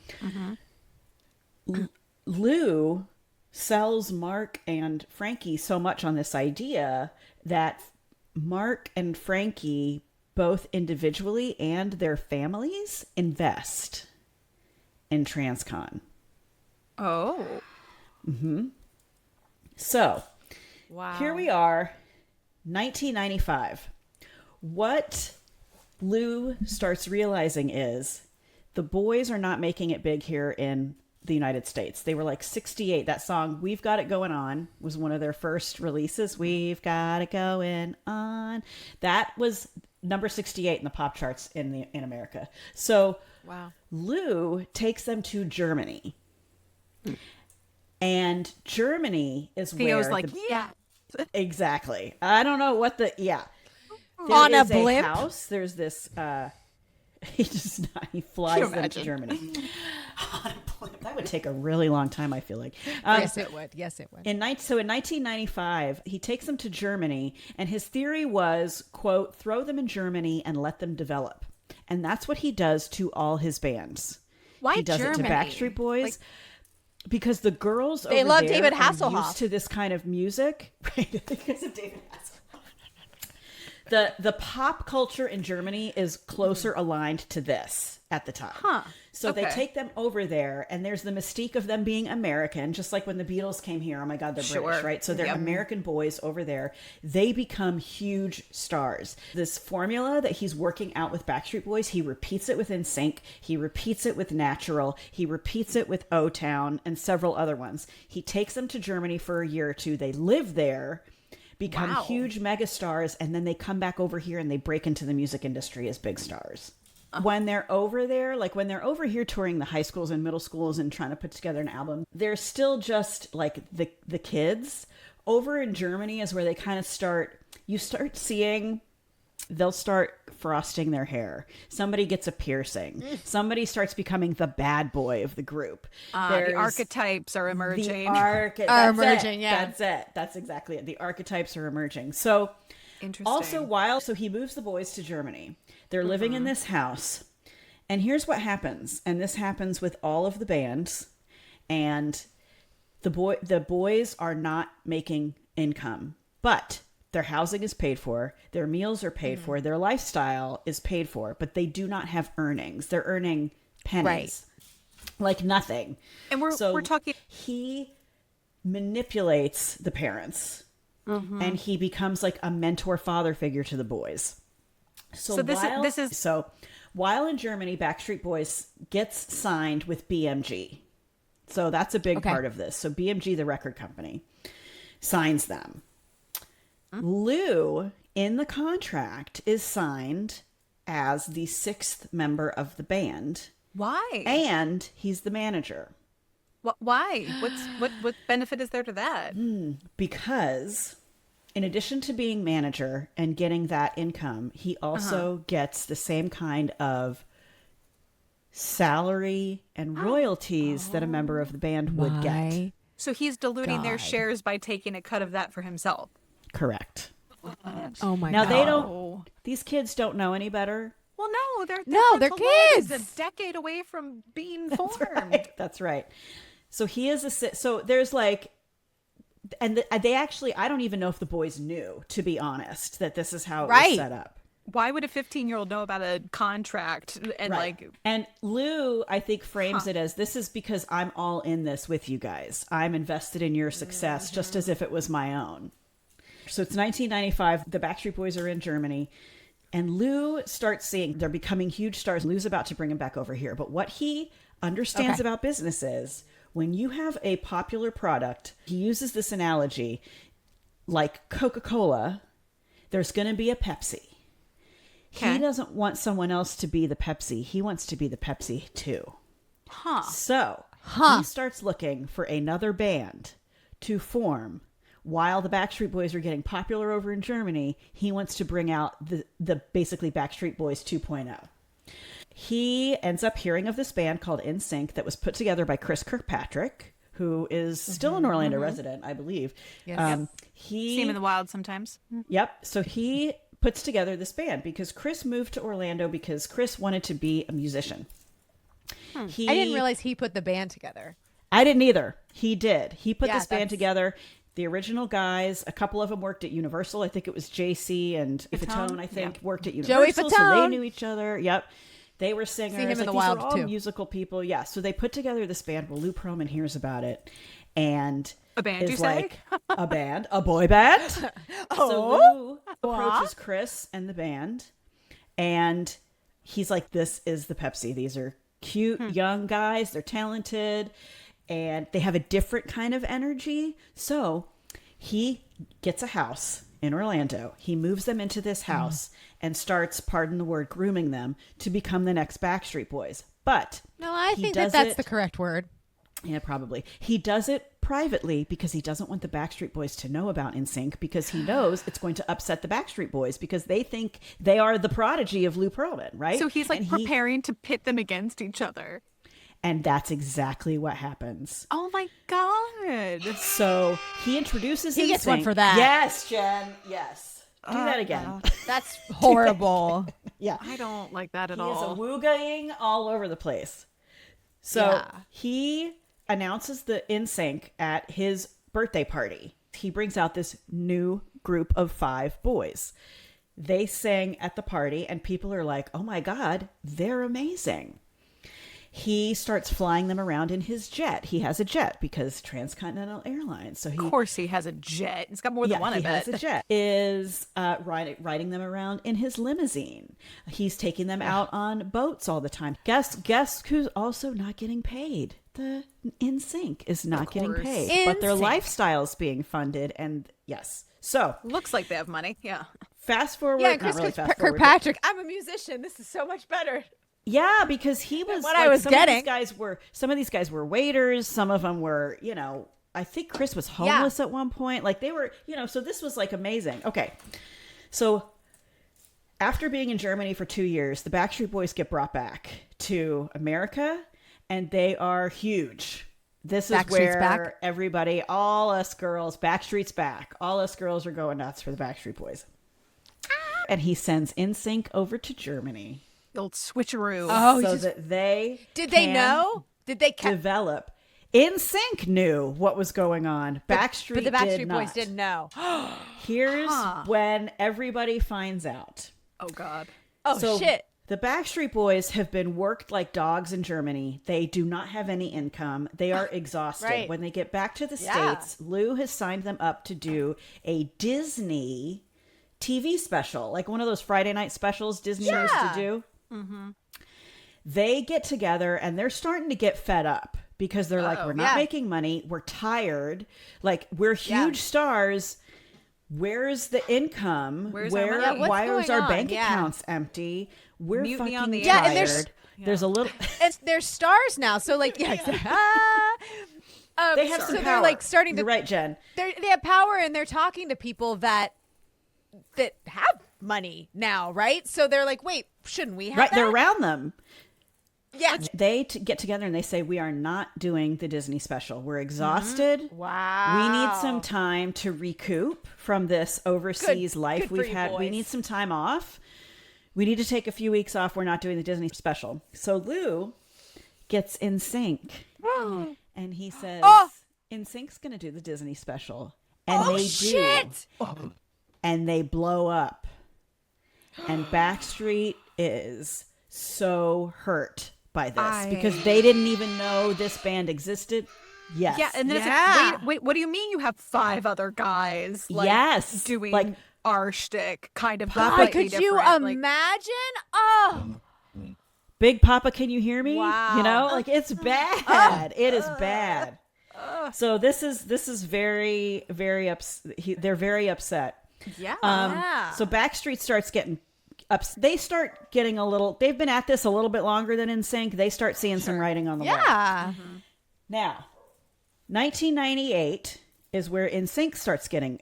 Speaker 4: Lou sells Mark and Frankie so much on this idea that Mark and Frankie, both individually and their families, invest in Transcon.
Speaker 3: Oh.
Speaker 4: So, here we are, 1995. What Lou starts realizing is the boys are not making it big here in the United States. They were like 68. That song, We've Got It Going On, was one of their first releases. We've Got It Going On. That was number 68 in the pop charts in America. So Lou takes them to Germany. And Germany is
Speaker 3: Theo's
Speaker 4: where... Exactly. I don't know what the... There
Speaker 1: on
Speaker 4: is
Speaker 1: a blimp
Speaker 4: house. There's this. He flies them to Germany on a blimp. That would take a really long time. I feel like.
Speaker 1: Yes, it would. In
Speaker 4: 1995, he takes them to Germany, and his theory was, quote, throw them in Germany and let them develop, and that's what he does to all his bands.
Speaker 3: Why
Speaker 4: he does
Speaker 3: Germany?
Speaker 4: it to Backstreet Boys? Because the girls
Speaker 1: they
Speaker 4: over
Speaker 1: love
Speaker 4: there
Speaker 1: David
Speaker 4: are
Speaker 1: Hasselhoff.
Speaker 4: used to this kind of music, right? Because of David Hasselhoff. The pop culture in Germany is closer aligned to this at the time. So they take them over there, and there's the mystique of them being American, just like when the Beatles came here. Oh my God, they're British, right? So they're American boys over there. They become huge stars. This formula that he's working out with Backstreet Boys, he repeats it with NSYNC, he repeats it with Natural, he repeats it with O-Town, and several other ones. He takes them to Germany for a year or two. They live there, become huge megastars, and then they come back over here and they break into the music industry as big stars. When they're over there, like when they're over here touring the high schools and middle schools and trying to put together an album, they're still just like the kids. Over in Germany is where they kind of start seeing, they'll start frosting their hair. Somebody gets a piercing. Somebody starts becoming the bad boy of the group.
Speaker 3: The archetypes are emerging.
Speaker 4: That's it. That's exactly it. The archetypes are emerging. So
Speaker 3: interesting.
Speaker 4: So he moves the boys to Germany. They're living in this house. And here's what happens. And this happens with all of the bands. And the boys are not making income. But their housing is paid for, their meals are paid for, their lifestyle is paid for, but they do not have earnings. They're earning pennies. Like nothing.
Speaker 3: And we're talking...
Speaker 4: He manipulates the parents and he becomes like a mentor father figure to the boys. So while in Germany, Backstreet Boys gets signed with BMG. So that's a big part of this. So BMG, the record company, signs them. Lou, in the contract, is signed as the 6th member of the band.
Speaker 3: Why?
Speaker 4: And he's the manager.
Speaker 3: Why? What benefit is there to that?
Speaker 4: Because in addition to being manager and getting that income, he also gets the same kind of salary and royalties that a member of the band would get.
Speaker 3: So he's diluting their shares by taking a cut of that for himself.
Speaker 4: Correct.
Speaker 1: Oh my
Speaker 4: now
Speaker 1: God.
Speaker 4: these kids don't know any better.
Speaker 3: Well, no, they're
Speaker 1: kids.
Speaker 3: a decade away from being formed.
Speaker 4: That's right. So he is so there's like, and they actually, I don't even know if the boys knew, to be honest, that this is how it was set up.
Speaker 3: Why would a 15-year-old know about a contract and
Speaker 4: And Lou, I think, frames it as, this is because I'm all in this with you guys. I'm invested in your success just as if it was my own. So it's 1995. The Backstreet Boys are in Germany. And Lou starts seeing they're becoming huge stars. Lou's about to bring him back over here. But what he understands about business is when you have a popular product, he uses this analogy, like Coca-Cola, there's going to be a Pepsi. He doesn't want someone else to be the Pepsi. He wants to be the Pepsi too. So he starts looking for another band to form. While the Backstreet Boys are getting popular over in Germany, he wants to bring out the basically Backstreet Boys 2.0. He ends up hearing of this band called NSYNC that was put together by Chris Kirkpatrick, who is still an Orlando resident, I believe.
Speaker 3: Yes. See him in the wild sometimes.
Speaker 4: Yep. So he puts together this band because Chris moved to Orlando because Chris wanted to be a musician.
Speaker 1: I didn't realize he put the band together.
Speaker 4: I didn't either. He did. He put this band together. The original guys, a couple of them worked at Universal. I think it was JC and Fatone, I think, worked at Universal. So they knew each other. Yep. They were singers.
Speaker 1: See him in the
Speaker 4: these
Speaker 1: wild
Speaker 4: are all
Speaker 1: too.
Speaker 4: Musical people. Yeah. So they put together this band. Well, Lou Pearlman hears about it and
Speaker 3: a band,
Speaker 4: is
Speaker 3: you say?
Speaker 4: a boy band. So Lou approaches Chris and the band, and he's like, "This is the Pepsi. These are cute young guys. They're talented, and they have a different kind of energy." So he gets a house in Orlando. He moves them into this house and starts, pardon the word, grooming them to become the next Backstreet Boys. But
Speaker 1: no, I think that's the correct word.
Speaker 4: Yeah, probably. He does it privately because he doesn't want the Backstreet Boys to know about NSYNC because he knows it's going to upset the Backstreet Boys because they think they are the prodigy of Lou Pearlman, right?
Speaker 3: So he's like preparing to pit them against each other.
Speaker 4: And that's exactly what happens.
Speaker 3: Oh my God.
Speaker 4: So he introduces
Speaker 1: He gets one
Speaker 4: NSYNC.
Speaker 1: for that.
Speaker 4: Yes, Jen. Yes. Do that again.
Speaker 1: That's horrible.
Speaker 4: Yeah.
Speaker 3: I don't like that at
Speaker 4: He
Speaker 3: all.
Speaker 4: is a woogaing all over the place. So he announces the NSYNC at his birthday party. He brings out this new group of 5 boys. They sing at the party and people are like, "Oh my God, they're amazing." He starts flying them around in his jet. He has a jet because Transcontinental Airlines. So
Speaker 3: of course he has a jet. It's got more than one, I bet.
Speaker 4: He has a jet. Is riding them around in his limousine. He's taking them out on boats all the time. Guess who's also not getting paid? The NSYNC is not getting paid. But their lifestyle's being funded. And yes. So
Speaker 3: looks like they have money. Yeah.
Speaker 4: Fast forward.
Speaker 1: Yeah, Chris Kirkpatrick. I'm a musician. This is so much better.
Speaker 4: Yeah, because he was
Speaker 1: what I was getting.
Speaker 4: Some of these guys were waiters. Some of them were, I think Chris was homeless at one point. Like they were, so this was like amazing. Okay. So after being in Germany for 2 years, the Backstreet Boys get brought back to America and they are huge. This is where everybody, all us girls, Backstreet's back. All us girls are going nuts for the Backstreet Boys. And he sends NSYNC over to Germany.
Speaker 3: Old switcheroo.
Speaker 4: Oh, so that they
Speaker 1: did they know? Did they
Speaker 4: develop? NSYNC knew what was going on. Backstreet,
Speaker 1: but the Backstreet Boys didn't know.
Speaker 4: Here's when everybody finds out.
Speaker 3: Oh God.
Speaker 1: Oh
Speaker 4: so
Speaker 1: shit.
Speaker 4: The Backstreet Boys have been worked like dogs in Germany. They do not have any income. They are exhausted.
Speaker 1: Right.
Speaker 4: When they get back to the
Speaker 1: Yeah.
Speaker 4: States, Lou has signed them up to do a Disney TV special, like one of those Friday night specials Disney used to do. Mm-hmm. They get together and they're starting to get fed up because they're like, we're not making money. We're tired. Like, we're huge stars. Where's the income?
Speaker 3: Where's our money?
Speaker 1: Yeah, what's
Speaker 4: Why is
Speaker 1: going
Speaker 4: our
Speaker 1: on?
Speaker 4: bank
Speaker 1: Yeah.
Speaker 4: accounts empty? We're
Speaker 3: Mutiny
Speaker 4: fucking
Speaker 3: on the
Speaker 4: tired.
Speaker 1: Yeah, and
Speaker 4: there's a little.
Speaker 1: And they're stars now, so like,
Speaker 4: They have some
Speaker 1: so
Speaker 4: power.
Speaker 1: they're like starting to.
Speaker 4: You're right, Jen.
Speaker 1: They have power, and they're talking to people that have money now, right? So they're like, wait, shouldn't we have
Speaker 4: Right,
Speaker 1: that?
Speaker 4: they're around them.
Speaker 1: Yeah.
Speaker 4: They get together and they say, we are not doing the Disney special. We're exhausted.
Speaker 1: Wow.
Speaker 4: We need some time to recoup from this overseas life
Speaker 1: good for
Speaker 4: we've
Speaker 1: you
Speaker 4: had. We
Speaker 1: boys.
Speaker 4: need some time off. We need to take a few weeks off. We're not doing the Disney special. So Lou gets NSYNC. And he says, NSYNC's going to do the Disney special. And they
Speaker 1: shit!
Speaker 4: do. And they blow up. And Backstreet is so hurt by this because they didn't even know this band existed. Yes.
Speaker 3: Yeah, and then it's like, wait, what do you mean you have 5 other guys? Like,
Speaker 4: Yes.
Speaker 3: doing
Speaker 4: Like,
Speaker 3: our shtick, kind of.
Speaker 4: Papa,
Speaker 3: completely
Speaker 1: Could you
Speaker 3: different, like-
Speaker 1: imagine? Oh,
Speaker 4: Big Papa, can you hear me?
Speaker 1: Wow.
Speaker 4: You know, like it's bad. It is bad. So this is very, very they're very upset.
Speaker 3: Yeah.
Speaker 4: So Backstreet starts getting they start getting a little. They've been at this a little bit longer than NSYNC. They start seeing some writing on the wall.
Speaker 1: yeah.
Speaker 4: Now, 1998 is where NSYNC starts getting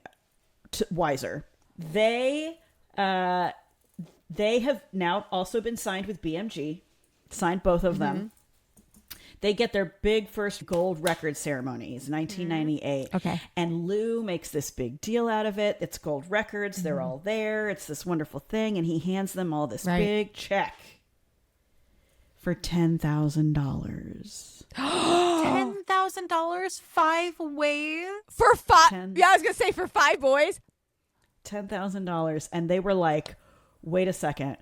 Speaker 4: wiser. They have now also been signed with BMG. Signed both of them. They get their big first gold record ceremonies, 1998.
Speaker 1: Okay.
Speaker 4: And Lou makes this big deal out of it. It's gold records. They're all there. It's this wonderful thing. And he hands them all this big check for $10,000.
Speaker 3: $10,000 5 ways.
Speaker 1: For 5.
Speaker 4: 10.
Speaker 1: Yeah, I was gonna say for 5 boys.
Speaker 4: $10,000. And they were like, wait a second.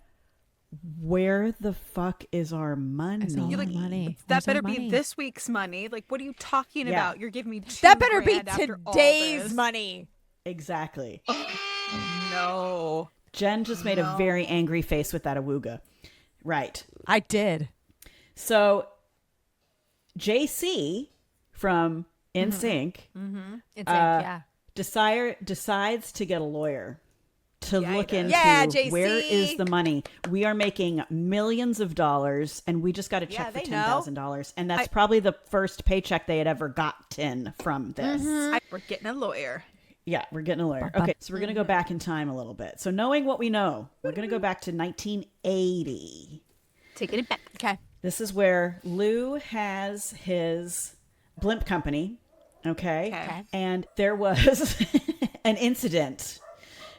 Speaker 4: Where the fuck is our money?
Speaker 3: You're like,
Speaker 1: money.
Speaker 3: that
Speaker 1: Where's our
Speaker 3: better be
Speaker 1: money?
Speaker 3: this week's money. Like, what are you talking
Speaker 4: Yeah.
Speaker 3: about? You're giving me $2
Speaker 1: That better be
Speaker 3: grand after all
Speaker 1: today's
Speaker 3: this.
Speaker 1: money.
Speaker 4: Exactly.
Speaker 3: No.
Speaker 4: Jen just made a very angry face with that awooga. Right.
Speaker 1: I did.
Speaker 4: So JC from NSYNC
Speaker 1: It's yeah.
Speaker 4: decides to get a lawyer to look into
Speaker 1: Yeah, JC.
Speaker 4: where is the money. We are making millions of dollars and we just got a check for
Speaker 1: they know.
Speaker 4: $10,000. And that's probably the first paycheck they had ever gotten from this.
Speaker 3: We're getting a lawyer.
Speaker 4: Yeah, we're getting a lawyer. Okay, so we're going to go back in time a little bit. So knowing what we know, we're going to go back to 1980.
Speaker 3: Taking it back.
Speaker 1: Okay.
Speaker 4: This is where Lou has his Blimp company. Okay. And there was an incident,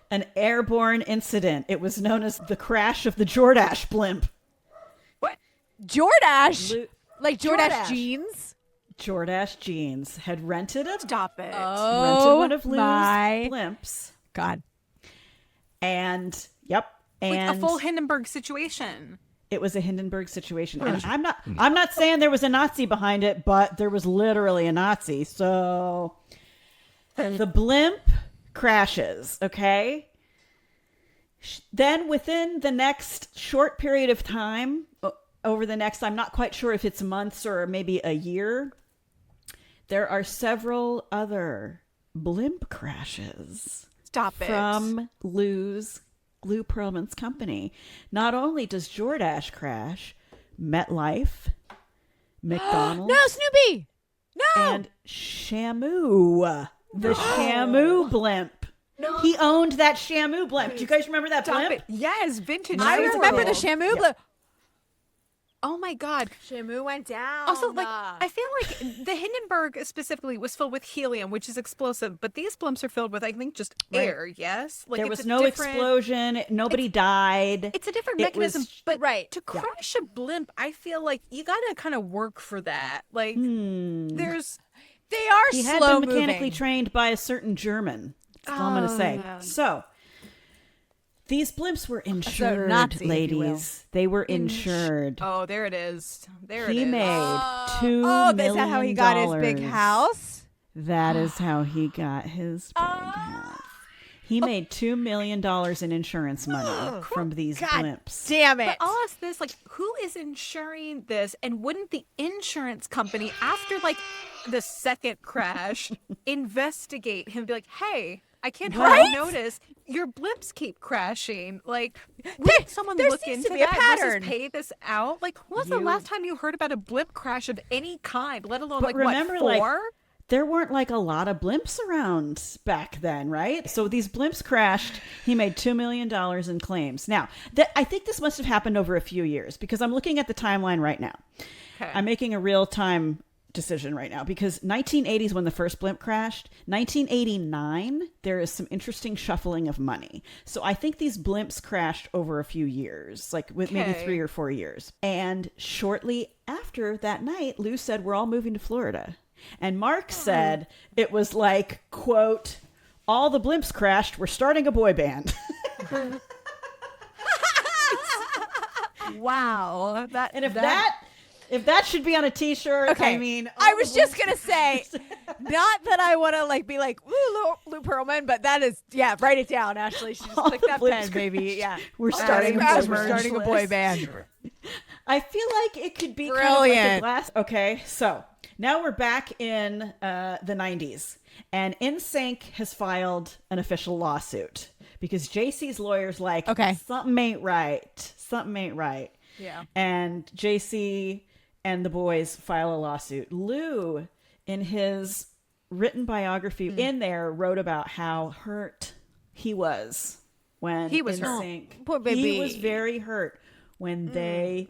Speaker 4: an airborne incident. It was known as the crash of the Jordache Blimp.
Speaker 3: What?
Speaker 1: Jordache. Like Jordache
Speaker 4: Jordache.
Speaker 1: jeans.
Speaker 4: Jordache Jeans had rented a
Speaker 3: Stop it.
Speaker 4: rented one of Lou's
Speaker 1: my
Speaker 4: blimps.
Speaker 1: God.
Speaker 4: And
Speaker 3: Like
Speaker 4: and
Speaker 3: a full Hindenburg situation.
Speaker 4: it was a Hindenburg situation. And I'm not saying there was a Nazi behind it, but there was literally a Nazi. So the blimp crashes, okay? Then within the next short period of time, over the next, I'm not quite sure if it's months or maybe a year, there are several other blimp crashes.
Speaker 3: Stop it.
Speaker 4: From Lou Pearlman's company. Not only does Jordache crash, MetLife, McDonald's,
Speaker 1: No, Snoopy. No.
Speaker 4: and Shamu, the Shamu blimp. No. He owned that Shamu blimp. Do you guys remember that
Speaker 3: Stop
Speaker 4: blimp?
Speaker 3: it. Yes, vintage.
Speaker 1: I
Speaker 3: Super
Speaker 1: remember the
Speaker 3: Bowl.
Speaker 1: Shamu.
Speaker 4: Yeah.
Speaker 3: Oh my God.
Speaker 1: Shamu went down.
Speaker 3: Also, like, I feel like the Hindenburg specifically was filled with helium, which is explosive, but these blimps are filled with, I think, just air, yes? Like,
Speaker 4: There
Speaker 3: it's
Speaker 4: was
Speaker 3: a
Speaker 4: no
Speaker 3: different-
Speaker 4: explosion. Nobody died.
Speaker 3: It's a different
Speaker 4: It
Speaker 3: mechanism,
Speaker 4: was-
Speaker 3: but
Speaker 1: Right.
Speaker 3: to crash a blimp, I feel like you gotta kind of work for that. Like, there's...
Speaker 1: they are
Speaker 4: He had
Speaker 1: slow
Speaker 4: been mechanically
Speaker 1: moving.
Speaker 4: trained by a certain German. That's all I'm going to say.
Speaker 3: Yeah.
Speaker 4: So These blimps were insured,
Speaker 1: Nazi, if you will.
Speaker 4: ladies. They were insured.
Speaker 3: Oh, there it is. There
Speaker 4: He
Speaker 3: it is.
Speaker 4: made $2
Speaker 1: Oh,
Speaker 4: million.
Speaker 1: is that how he got his big house?
Speaker 4: That is how he got his big house. He made $2 million in insurance money from these blimps.
Speaker 1: Damn it.
Speaker 3: But I'll ask this, like, who is insuring this? And wouldn't the insurance company, after, like, the second crash, investigate him and be like, hey, I can't help but notice your blimps keep crashing. Like, would someone
Speaker 1: there
Speaker 3: look
Speaker 1: seems
Speaker 3: into
Speaker 1: to be a
Speaker 3: that
Speaker 1: pattern.
Speaker 3: versus pay this out? Like, when was the last time you heard about a blimp crash of any kind, let alone, like,
Speaker 4: remember,
Speaker 3: what, 4?
Speaker 4: like, there weren't like a lot of blimps around back then, right? So these blimps crashed. He made $2 million in claims. Now, I think this must have happened over a few years because I'm looking at the timeline right now.
Speaker 3: Okay.
Speaker 4: I'm making a real-time decision right now because 1980 is when the first blimp crashed. 1989, there is some interesting shuffling of money. So I think these blimps crashed over a few years, like with maybe 3 or 4 years. And shortly after that night, Lou said, we're all moving to Florida. And Mark said it was like, quote, all the blimps crashed. We're starting a boy band.
Speaker 3: Wow.
Speaker 4: If that should be on a T-shirt,
Speaker 1: Okay.
Speaker 4: I mean,
Speaker 1: I was just going to say, not that I want to like be like, ooh, Lou Pearlman, but that is, yeah, write it down, Ashley. She just
Speaker 4: All
Speaker 1: click
Speaker 4: the
Speaker 1: that
Speaker 4: blimps
Speaker 1: pen, baby. Yeah.
Speaker 4: We're starting
Speaker 1: We're
Speaker 4: a boy
Speaker 1: starting a boy band.
Speaker 4: I feel like it could be kind of
Speaker 1: Brilliant.
Speaker 4: like a glass. Okay, so now we're back in the 90s, and NSYNC has filed an official lawsuit because JC's lawyer's like,
Speaker 1: Okay.
Speaker 4: something ain't right. Something ain't right.
Speaker 3: Yeah.
Speaker 4: And JC and the boys file a lawsuit. Lou, in his written biography in there, wrote about how hurt he was when
Speaker 3: He was hurt.
Speaker 4: NSYNC.
Speaker 1: Poor baby.
Speaker 4: He was very hurt when they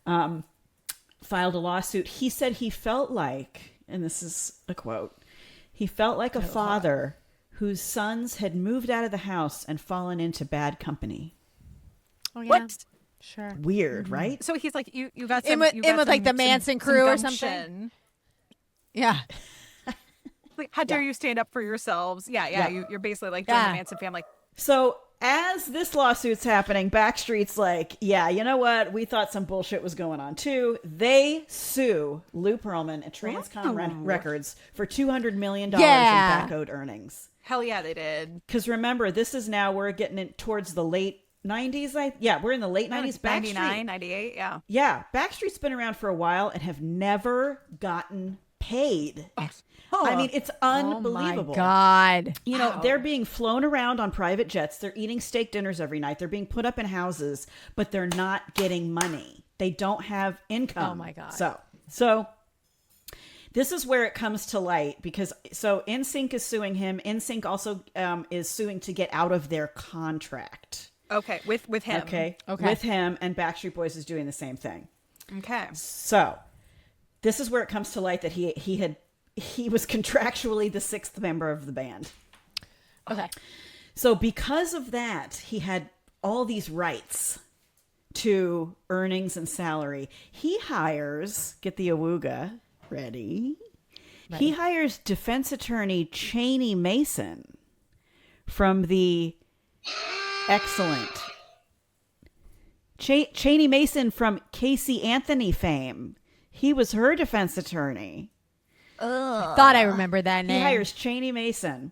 Speaker 4: filed a lawsuit. He said he felt like, and this is a quote, he felt like a father whose sons had moved out of the house and fallen into bad company.
Speaker 1: Oh, yeah.
Speaker 3: What?
Speaker 1: Sure.
Speaker 4: Weird, right?
Speaker 3: So he's like, you got
Speaker 1: In
Speaker 3: some,
Speaker 1: with-
Speaker 3: you
Speaker 1: in
Speaker 3: got
Speaker 1: with, like,
Speaker 3: some-
Speaker 1: the Manson
Speaker 3: some
Speaker 1: crew or
Speaker 3: gumption.
Speaker 1: something? Yeah.
Speaker 3: Like, how dare you stand up for yourselves? Yeah.
Speaker 4: Yeah.
Speaker 3: You're basically like join
Speaker 1: Yeah.
Speaker 3: the Manson family.
Speaker 4: So as this lawsuit's happening, Backstreet's like, yeah, you know what? We thought some bullshit was going on too. They sue Lou Pearlman and Transcon Records for $200 million
Speaker 1: Yeah.
Speaker 4: in back-owed earnings.
Speaker 3: Hell yeah, they did.
Speaker 4: Because remember, this is now, we're getting it towards the late 90s. We're in the late 90s.
Speaker 3: 99, 98, yeah.
Speaker 4: Yeah, Backstreet's been around for a while and have never gotten paid. I mean, it's unbelievable.
Speaker 1: Oh, my God.
Speaker 4: You know, they're being flown around on private jets. They're eating steak dinners every night. They're being put up in houses, but they're not getting money. They don't have income.
Speaker 1: Oh, my God.
Speaker 4: So this is where it comes to light because NSYNC is suing him. NSYNC also is suing to get out of their contract.
Speaker 3: Okay, with him.
Speaker 4: Okay. With him, and Backstreet Boys is doing the same thing.
Speaker 3: Okay.
Speaker 4: So this is where it comes to light that he was contractually the sixth member of the band.
Speaker 1: Okay.
Speaker 4: So because of that, he had all these rights to earnings and salary. He hires, get the awooga ready. He hires defense attorney Cheney Mason from the excellent Cheney Mason from Casey Anthony fame. He was her defense attorney.
Speaker 1: I thought I remembered that name.
Speaker 4: He hires Cheney Mason.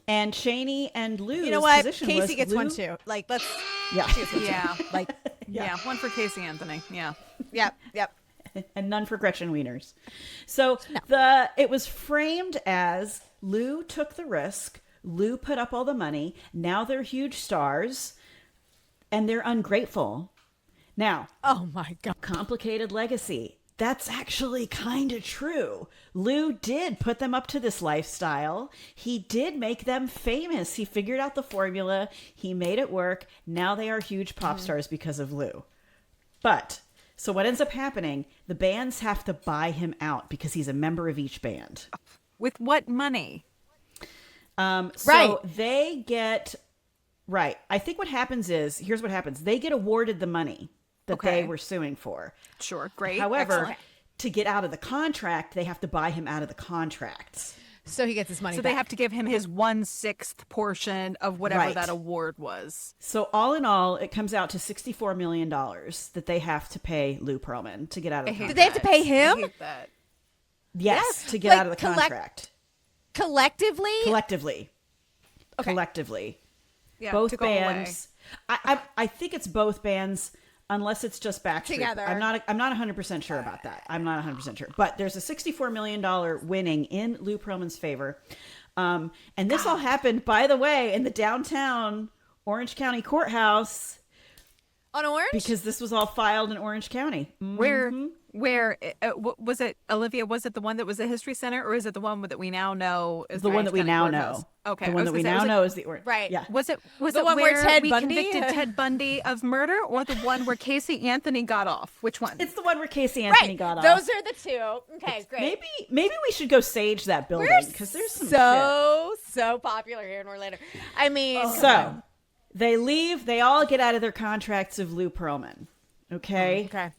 Speaker 4: And Cheney and Lou's
Speaker 1: You know what?
Speaker 4: position
Speaker 1: Casey
Speaker 4: was
Speaker 1: gets
Speaker 4: Lou,
Speaker 1: one too. Like, let's.
Speaker 4: Yeah.
Speaker 3: Yeah.
Speaker 1: Like,
Speaker 3: Yeah, one for Casey Anthony. Yeah.
Speaker 1: yep.
Speaker 4: And none for Gretchen Wieners. So it was framed as Lou took the risk. Lou put up all the money. Now they're huge stars. And they're ungrateful. Now,
Speaker 1: Oh, my God.
Speaker 4: complicated legacy. That's actually kind of true. Lou did put them up to this lifestyle. He did make them famous. He figured out the formula. He made it work. Now they are huge pop stars because of Lou. But, so what ends up happening, the bands have to buy him out because he's a member of each band.
Speaker 3: With what money?
Speaker 4: So
Speaker 1: Right.
Speaker 4: they get, right. I think what happens is, here's what happens. They get awarded the money that
Speaker 3: Okay.
Speaker 4: they were suing for.
Speaker 3: Sure, great.
Speaker 4: However,
Speaker 3: Excellent.
Speaker 4: to get out of the contract, they have to buy him out of the contract.
Speaker 1: So he gets his money
Speaker 3: So
Speaker 1: back.
Speaker 3: they have to give him his 1/6 portion of whatever
Speaker 4: Right.
Speaker 3: that award was.
Speaker 4: So all in all, it comes out to $64 million that they have to pay Lou Pearlman to get out of the
Speaker 3: hate
Speaker 1: Did
Speaker 4: contract.
Speaker 1: they have to pay
Speaker 3: I
Speaker 1: him
Speaker 3: hate that.
Speaker 4: Yes, to get
Speaker 1: Like,
Speaker 4: out of the contract.
Speaker 1: collectively?
Speaker 4: Collectively.
Speaker 1: Okay.
Speaker 4: Collectively.
Speaker 3: Yeah,
Speaker 4: Both
Speaker 3: to go away.
Speaker 4: bands. I think it's both bands, unless it's just Backstreet.
Speaker 1: Together.
Speaker 4: I'm not 100% sure about that. I'm not 100% sure. But there's a $64 million winning in Lou Pearlman's favor. And this all happened, by the way, in the downtown Orange County courthouse,
Speaker 1: On Orange?
Speaker 4: because this was all filed in Orange County.
Speaker 3: Where was it, Olivia? Was it the one that was the History Center, or is it the one that we now know is
Speaker 4: The one that we
Speaker 3: County
Speaker 4: now
Speaker 3: Courthouse?
Speaker 4: know.
Speaker 3: Okay,
Speaker 4: The
Speaker 3: I
Speaker 4: one
Speaker 3: was
Speaker 4: that we
Speaker 3: gonna say,
Speaker 4: now
Speaker 3: was it-
Speaker 4: know is the Orange.
Speaker 1: Right.
Speaker 4: Yeah.
Speaker 3: Was it
Speaker 1: The
Speaker 3: it
Speaker 1: one where
Speaker 3: where
Speaker 1: Ted
Speaker 3: we
Speaker 1: Bundy-
Speaker 3: convicted Ted Bundy of murder, or the one where Casey Anthony got off? Which one?
Speaker 4: It's the one where Casey Anthony got off.
Speaker 1: Those are the two. Okay, great.
Speaker 4: Maybe we should go sage that building,
Speaker 1: We're
Speaker 4: because there's some
Speaker 1: so popular here in Orlando. I mean,
Speaker 4: shit. So they leave. They all get out of their contracts of Lou Pearlman. Okay.
Speaker 1: okay.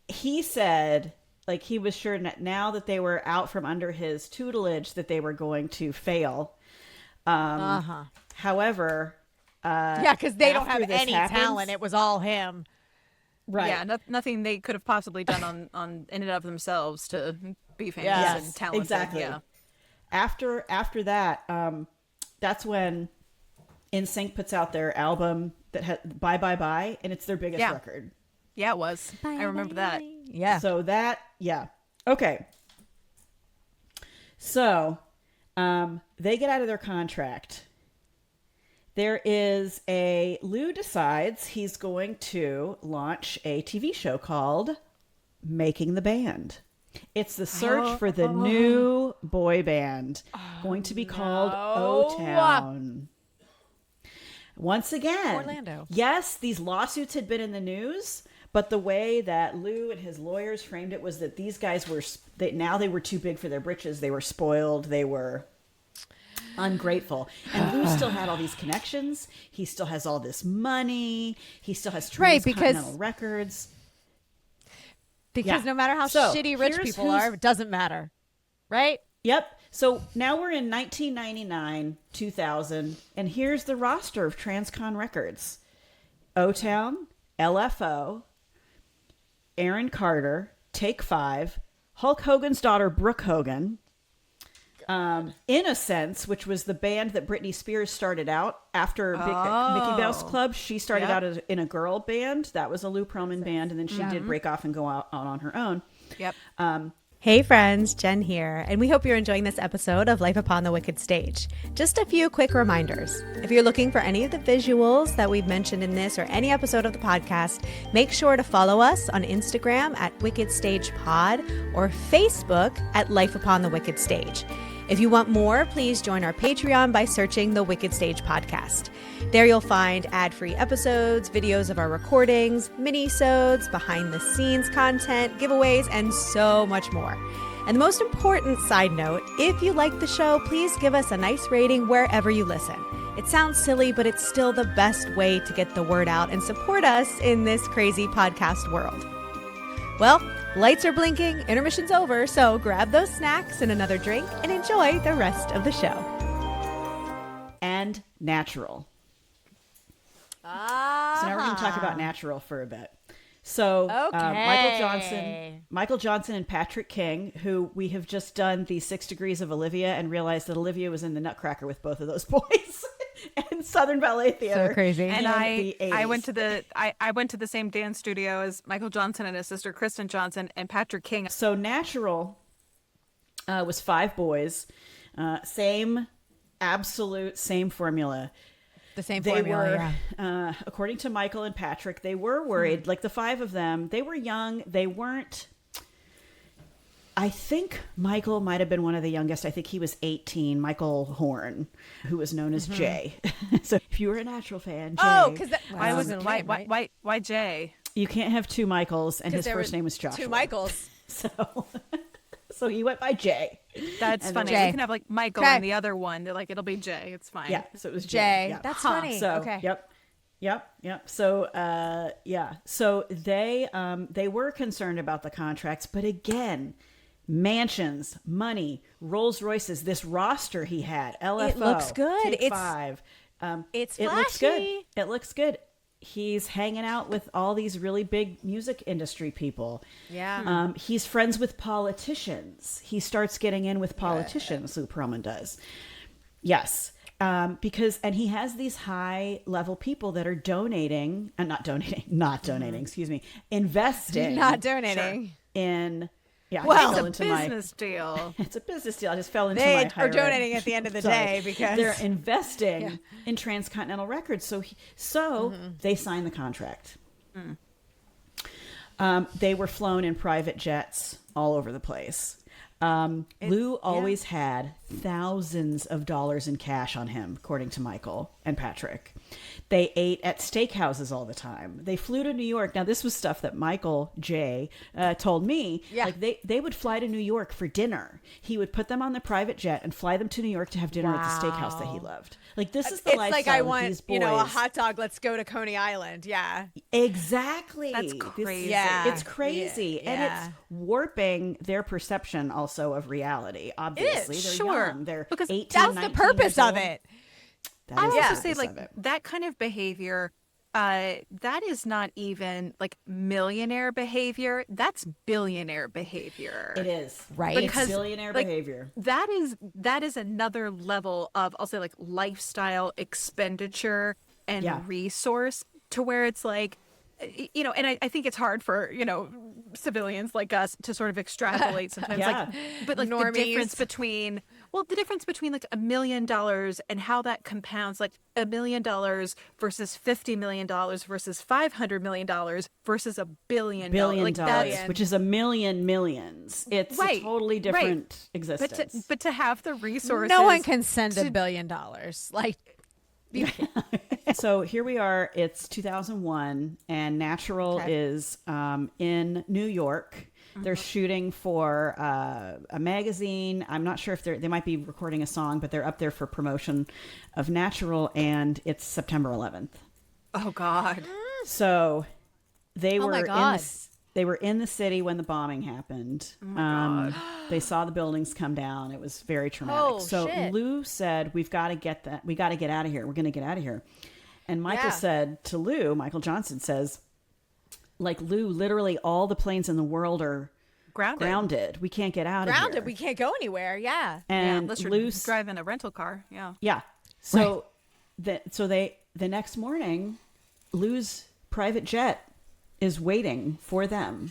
Speaker 4: He said, like, he was sure that now that they were out from under his tutelage that they were going to fail. However,
Speaker 1: Yeah, because they don't
Speaker 4: after
Speaker 1: have
Speaker 4: this
Speaker 1: any
Speaker 4: happens-
Speaker 1: talent. It was all him.
Speaker 4: right?
Speaker 3: Yeah, nothing they could have possibly done on in and of themselves to be famous
Speaker 1: Yes,
Speaker 3: and talented.
Speaker 4: Exactly.
Speaker 3: Yeah.
Speaker 4: After that, that's when NSYNC puts out their album that had Bye Bye Bye, and it's their biggest
Speaker 3: Yeah.
Speaker 4: record.
Speaker 3: Yeah, it was. I remember that.
Speaker 1: Yeah.
Speaker 4: So that, yeah. Okay. So, they get out of their contract. There is Lou decides he's going to launch a TV show called Making the Band. It's the search for the new boy band, going to be called O-Town. Once again,
Speaker 1: Orlando.
Speaker 4: yes, these lawsuits had been in the news, but the way that Lou and his lawyers framed it was that these guys were they were too big for their britches. They were spoiled. They were ungrateful. And Lou still had all these connections. He still has all this money. He still has Transcontinental Records.
Speaker 1: Because
Speaker 4: Yeah.
Speaker 1: no matter how
Speaker 4: So,
Speaker 1: shitty rich
Speaker 4: here's
Speaker 1: people
Speaker 4: who's-
Speaker 1: are, it doesn't matter. Right?
Speaker 4: Yep. So now we're in 1999, 2000, and here's the roster of Transcon Records. O-Town, LFO, Aaron Carter, Take 5, Hulk Hogan's daughter, Brooke Hogan, Innocence, which was the band that Britney Spears started out after Mickey Mouse Club. She started out in a girl band. That was a Lou Pearlman band, and then she did break off and go out on her own.
Speaker 3: Yep.
Speaker 1: Hey friends, Jen here, and we hope you're enjoying this episode of Life Upon the Wicked Stage. Just a few quick reminders. If you're looking for any of the visuals that we've mentioned in this or any episode of the podcast, make sure to follow us on Instagram at Wicked Stage Pod or Facebook at Life Upon the Wicked Stage. If you want more, please join our Patreon by searching the Wicked Stage Podcast. There you'll find ad-free episodes, videos of our recordings, mini-sodes, behind-the-scenes content, giveaways, and so much more. And the most important side note, if you like the show, please give us a nice rating wherever you listen. It sounds silly, but it's still the best way to get the word out and support us in this crazy podcast world. Well, lights are blinking, intermission's over, so grab those snacks and another drink and enjoy the rest of the show.
Speaker 4: And Natural. So now we're going to talk about Natural for a bit. So Michael Johnson and Patrick King, who we have just done the 6 Degrees of Olivia and realized that Olivia was in the Nutcracker with both of those boys and Southern Ballet Theater.
Speaker 1: So crazy.
Speaker 3: And
Speaker 4: the 80s.
Speaker 3: I went to the same dance studio as Michael Johnson and his sister Kristen Johnson and Patrick King.
Speaker 4: So Natural was 5 boys, same formula.
Speaker 1: The same
Speaker 4: They
Speaker 1: formula,
Speaker 4: were, according to Michael and Patrick, they were worried. Like the 5 of them, they were young. They weren't. I think Michael might have been one of the youngest. I think he was 18. Michael Horn, who was known as Jay. So if you were a Natural fan, Jay.
Speaker 1: Oh, because
Speaker 3: Why Jay?
Speaker 4: You can't have 2 Michaels, and his
Speaker 1: there
Speaker 4: first
Speaker 1: were
Speaker 4: name was Joshua.
Speaker 1: 2 Michaels.
Speaker 4: So he went by Jay.
Speaker 3: That's funny.
Speaker 1: Jay.
Speaker 3: You can have like Michael
Speaker 1: Okay.
Speaker 3: and the other one. They're like, it'll be Jay. It's fine.
Speaker 4: Yeah, so it was
Speaker 1: Jay.
Speaker 4: Jay. Yeah.
Speaker 1: That's funny.
Speaker 4: So,
Speaker 1: okay.
Speaker 4: yep. Yep. So, So they were concerned about the contracts, but again, mansions, money, Rolls Royces, this roster he had, LFO.
Speaker 1: It looks good.
Speaker 4: Take Five.
Speaker 1: It's
Speaker 4: It looks good.
Speaker 1: flashy.
Speaker 4: It looks good. He's hanging out with all these really big music industry people.
Speaker 1: Yeah.
Speaker 4: He's friends with politicians. He starts getting in with politicians, Lou Pearlman does. Yes. Because he has these high level people that are donating, not donating, excuse me, investing.
Speaker 1: Not donating.
Speaker 4: In,
Speaker 3: Well,
Speaker 4: fell
Speaker 3: it's a
Speaker 4: into
Speaker 3: business deal.
Speaker 4: it's a business deal. I just fell into
Speaker 1: They
Speaker 4: my
Speaker 1: are
Speaker 4: higher
Speaker 1: donating
Speaker 4: ed.
Speaker 1: at the end of the
Speaker 4: Sorry.
Speaker 1: day because
Speaker 4: they're investing in Transcontinental Records. So they signed the contract. They were flown in private jets all over the place. Lou always had thousands of dollars in cash on him, according to Michael and Patrick. They ate at steakhouses all the time. They flew to New York. Now, this was stuff that Michael J. Told me.
Speaker 1: Yeah.
Speaker 4: Like they would fly to New York for dinner. He would put them on the private jet and fly them to New York to have dinner at the steakhouse that he loved. Like, this is the
Speaker 1: it's
Speaker 4: lifestyle
Speaker 1: like I
Speaker 4: of
Speaker 1: want,
Speaker 4: these boys.
Speaker 1: a hot dog. Let's go to Coney Island. Yeah.
Speaker 4: Exactly.
Speaker 3: That's crazy.
Speaker 1: Yeah.
Speaker 4: It's crazy.
Speaker 1: Yeah.
Speaker 4: And it's warping their perception also of reality. Obviously. They're
Speaker 3: sure.
Speaker 4: young. They're
Speaker 3: Because
Speaker 4: 18,
Speaker 1: That's the
Speaker 4: 19
Speaker 1: purpose
Speaker 4: years
Speaker 1: of
Speaker 4: old.
Speaker 1: it.
Speaker 4: That
Speaker 3: I
Speaker 4: is
Speaker 3: would
Speaker 4: the
Speaker 3: also say,
Speaker 4: purpose
Speaker 3: like,
Speaker 4: of it.
Speaker 3: that kind of behavior, that is not even like millionaire behavior. That's billionaire behavior.
Speaker 4: It is.
Speaker 1: Right.
Speaker 4: It's
Speaker 3: Because,
Speaker 4: billionaire
Speaker 3: like,
Speaker 4: behavior.
Speaker 3: That is another level of, I'll say, like, lifestyle expenditure and resource, to where it's like, and I think it's hard for, civilians like us to sort of extrapolate sometimes.
Speaker 4: Yeah.
Speaker 3: But like
Speaker 1: Normies.
Speaker 3: the difference between like $1 million and how that compounds, like $1 million versus $50 million versus $500 million versus $1 billion.
Speaker 4: Billion
Speaker 3: Like,
Speaker 4: dollars,
Speaker 3: that's-
Speaker 4: which is a million millions. It's a totally different existence.
Speaker 3: But to have the resources,
Speaker 1: No one can send $1 billion. Like,
Speaker 4: So here we are. It's 2001, and Natural is in New York. They're shooting for a magazine. I'm not sure if they might be recording a song, but they're up there for promotion of Natural, and it's September 11th.
Speaker 3: Oh God.
Speaker 4: So they
Speaker 1: Oh
Speaker 4: were
Speaker 1: my God.
Speaker 4: they were in the city when the bombing happened.
Speaker 3: Oh my God.
Speaker 4: They saw the buildings come down. It was very traumatic.
Speaker 1: Oh,
Speaker 4: so
Speaker 1: shit.
Speaker 4: Lou said, "We've got to get that. We got to get out of here. We're going to get out of here." And Michael said to Lou, Michael Johnson says, like, Lou, literally all the planes in the world are grounded. We can't get out of here.
Speaker 1: We can't go anywhere. Yeah.
Speaker 4: And
Speaker 3: unless you're
Speaker 4: Lou's
Speaker 3: driving a rental car. Yeah.
Speaker 4: yeah. So the next morning, Lou's private jet is waiting for them.